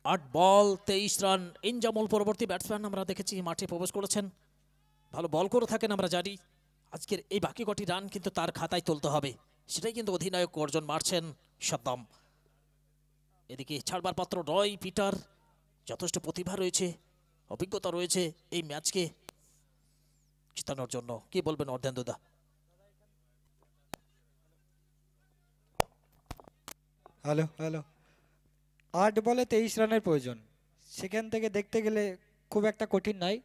আট বল 23 রান ইনজামুল পরবর্তী ব্যাটসম্যান আমরা দেখেছি মাঠে প্রবেশ করেছেন, ভালো বল করে থাকেন আমরা জানি। আজকের এই বাকি কটি রান কিন্তু তার খাতায় তুলতে হবে, সেটাই কিন্তু অধিনায়ক অর্জন মারছেন সাদ্দাম। এদিকে ছাড়বার পাত্র নয় পিটার, যথেষ্ট প্রতিভা রয়েছে, অভিজ্ঞতা রয়েছে এই ম্যাচকে জেতানোর জন্য। কি বলবেন অর্ধেন্দুদা? হ্যালো হ্যালো 8 বলে 23 রানের প্রয়োজন, সেখান থেকে দেখতে গেলে খুব একটা কঠিন নাই।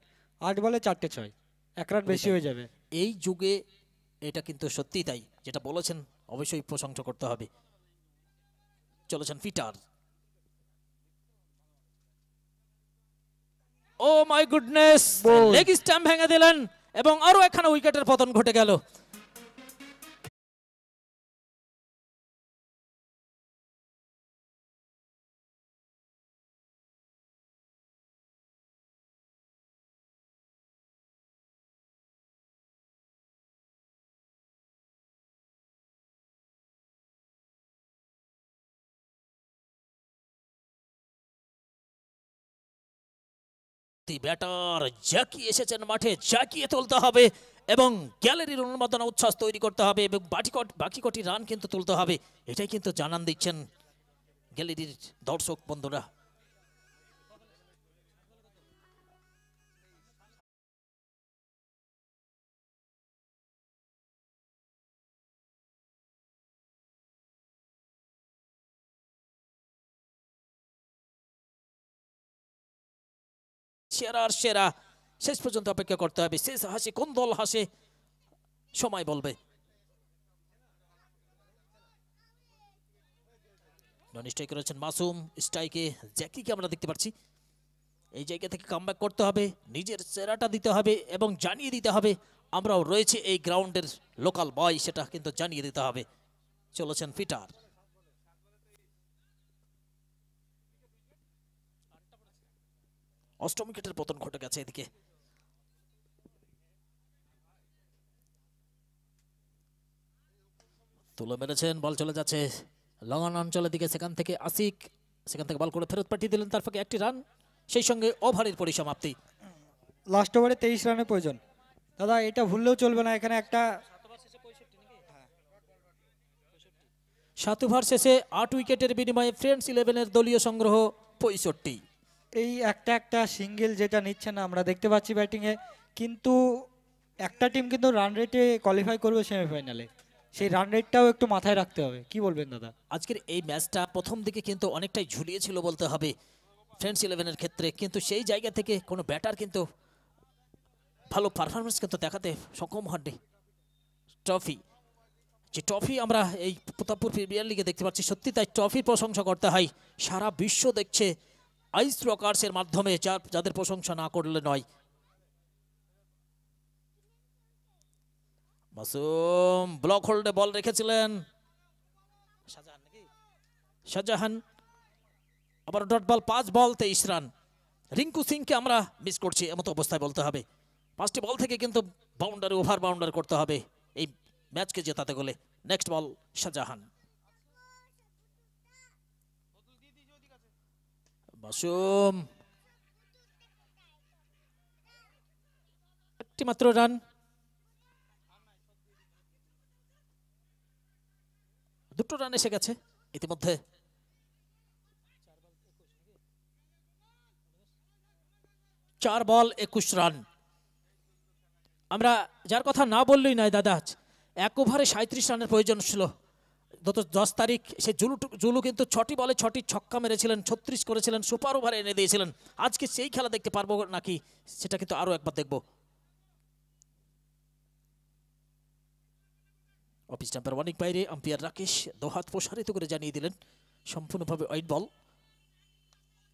8 বলে 4টে 6, 1 রান বেশি হয়ে যাবে। এই যুগে এটা কিন্তু সত্যি তাই, যেটা বলেছেন অবশ্যই প্রশংসা করতে হবে। চলেছেন Peter, oh my goodness, leg stump ভেঙে দিলেন এবং আরো একখানা উইকেটের পতন ঘটে গেল। ব্যাটার জাকিয়ে এসেছেন মাঠে, জাকিয়ে তুলতে হবে এবং গ্যালারির অনুমোদন উচ্ছ্বাস তৈরি করতে হবে এবং বাকি কটি রান কিন্তু তুলতে হবে, এটাই কিন্তু জানান দিচ্ছেন গ্যালারির দর্শক বন্ধুরা। সেরার সেরা। শেষ পর্যন্ত অপেক্ষা করতে হবে, শেষ হাসি কোন দল হাসে সময় বলবে। নন স্ট্রাইক করেছেন মাসুম, স্ট্রাইকে জ্যাকিকে আমরা দেখতে পাচ্ছি। এই জায়গা থেকে কামব্যাক করতে হবে, নিজের সেরাটা দিতে হবে এবং জানিয়ে দিতে হবে আমরাও রয়েছে এই গ্রাউন্ডের লোকাল বয়, সেটা কিন্তু জানিয়ে দিতে হবে। চলেছেন পিটার। অষ্টম উইকেটের পতন ঘটে গেছে এদিকে। তুলে মেরেছেন, বল চলে যাচ্ছে লঙ্গন অঞ্চলের দিকে, সেখান থেকে আসিক, সেখান থেকে বল করে ফেরত পাঠিয়ে দিলেন, তার ফাঁকে একটি রান, সেই সঙ্গে ওভারের পরিসমাপ্তি। লাস্ট ওভারে 23 রানের প্রয়োজন দাদা, এটা ভুললেও চলবে না। এখানে একটা 7 ওভার শেষে 8 উইকেটের বিনিময়ে ফ্রেন্ডস 11-এর দলীয় সংগ্রহ 65। এই একটা সিঙ্গেল যেটা নিচ্ছে না আমরা দেখতে পাচ্ছি ব্যাটিংয়ে, কিন্তু একটা টিম কিন্তু রান রেটে কোয়ালিফাই করবে সেমিফাইনালে, সেই রান রেটটাও একটু মাথায় রাখতে হবে। কি বলবেন দাদা? আজকের এই ম্যাচটা প্রথম দিকে কিন্তু অনেকটাই ঝুলিয়েছিল বলতে হবে ফ্রেন্ডস 11-এর ক্ষেত্রে, কিন্তু সেই জায়গা থেকে কোনো ব্যাটার কিন্তু ভালো পারফরমেন্স কিন্তু দেখাতে সক্ষম হননি। ট্রফি, যে ট্রফি আমরা এই প্রতাপপুর প্রিমিয়ার লিগে দেখতে পাচ্ছি, সত্যি তাই ট্রফির প্রশংসা করতে হয়। সারা বিশ্ব দেখছে আইস রকার্সের মাধ্যমে, যাদের প্রশংসা না করলে নয়। মাসুম ব্লক হোল্ডে বল রেখেছিলেন, শাহজাহান আবার ডট বল, 5 বল 23 রান। রিঙ্কু সিংকে আমরা মিস করছি এমতো অবস্থায় বলতে হবে। 5টি বল থেকে কিন্তু বাউন্ডারি, ওভার বাউন্ডারি করতে হবে এই ম্যাচকে জেতাতে গেলে। নেক্সট বল শাহজাহান, মাসুম একটি মাত্র রান। দুটো রান এসে গেছে ইতিমধ্যে। 4 বল 21 রান। আমরা যার কথা না বললেই নয় দাদা, 1 ওভারে 37 রানের প্রয়োজন ছিল গত 10 তারিখ। সে জুলু কিন্তু 6টি বলে 6টি ছক্কা মেরেছিলেন, 36 করেছিলেন, সুপার ওভারে এনে দিয়েছিলেন। আজকে সেই খেলা দেখতে পারবো নাকি সেটা কিন্তু আরো একবার দেখব। অফিস স্টাম্পের অনেক বাইরে আম্পায়ার রাকেশ দোহাত প্রসারিত করে জানিয়ে দিলেন সম্পূর্ণভাবে ওয়াইড বল।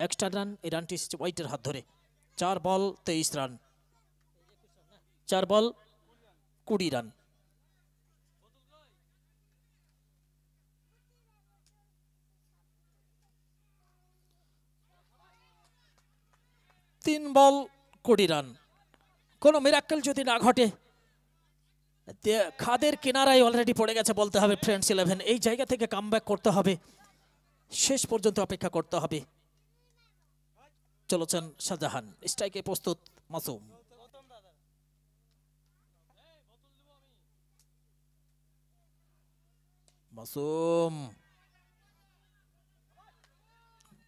এক্সট্রা রান, এই রানটি এসেছে ওয়াইটের হাত ধরে। 4 বল 23 রান, 4 বল 20 রান। তিন বল 20 রান। কোনো মিরাক্কেল যদি না ঘটে, খাদের কিনারায় অলরেডি পড়ে গেছে বলতে হবে ফ্রেন্ডস 11। এই জায়গা থেকে কামব্যাক করতে হবে, শেষ পর্যন্ত অপেক্ষা করতে হবে। চলেছেন শাহজাহান, স্ট্রাইকে প্রস্তুত মাসুম। মাসুম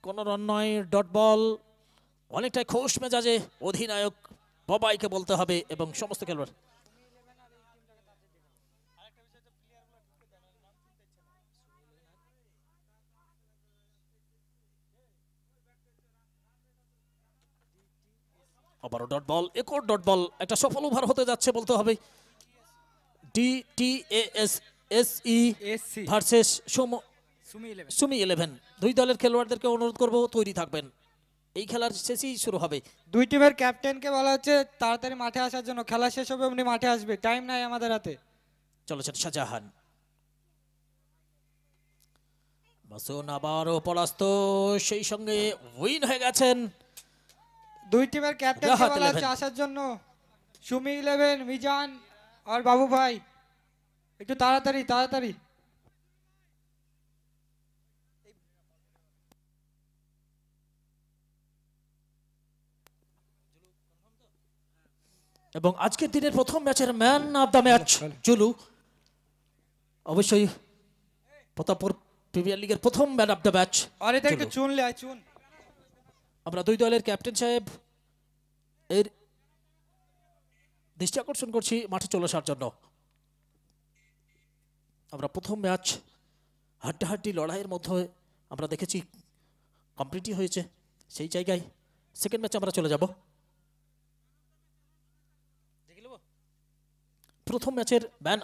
কোন রান নয়, ডট বল। অনেকটাই খোশ মেজাজে অধিনায়ক বাবাইকে বলতে হবে এবং সমস্ত খেলোয়াড়। আবারও ডট বল, একর ডট বল। একটা সফল ওভার হতে যাচ্ছে বলতে হবে। DTASSE versus Sumi 11। দুই দলের খেলোয়াড়দেরকে অনুরোধ করব তৈরি থাকবেন, এই খেলার শেষেই শুরু হবে। দুই টিমের ক্যাপ্টেনকে বলা হচ্ছে তাড়াতাড়ি মাঠে আসার জন্য, খেলা শেষ হবে উনি মাঠে আসবে, টাইম নাই আমাদের হাতে। চলেছেন শাহজাহান। মাসুম আবারও পরাস্ত, সেই সঙ্গে উইন হয়ে গেছেন। দুই টিমের ক্যাপ্টেনকে বলা হচ্ছে আসার জন্য, সুমি 11, মিজান আর বাবু ভাই একটু তাড়াতাড়ি তাড়াতাড়ি। এবং আজকের দিনের প্রথম ম্যাচের man of the match Zulu, অবশ্যই প্রতাপপুর প্রিমিয়ার লিগের প্রথম ম্যান অফ দ্য ম্যাচ। আরে দেখ একটু চুন লে আয়, চুন। আমরা দুই দলের ক্যাপ্টেন সাহেব এর দৃষ্টি আকর্ষণ করছি মাঠে চলে আসার জন্য। আমরা প্রথম ম্যাচ হাড্ডাহাড্ডি লড়াইয়ের মধ্যে আমরা দেখেছি কমপ্লিটই হয়েছে, সেই জায়গায় সেকেন্ড ম্যাচে আমরা চলে যাব। প্রথম ম্যাচের ম্যান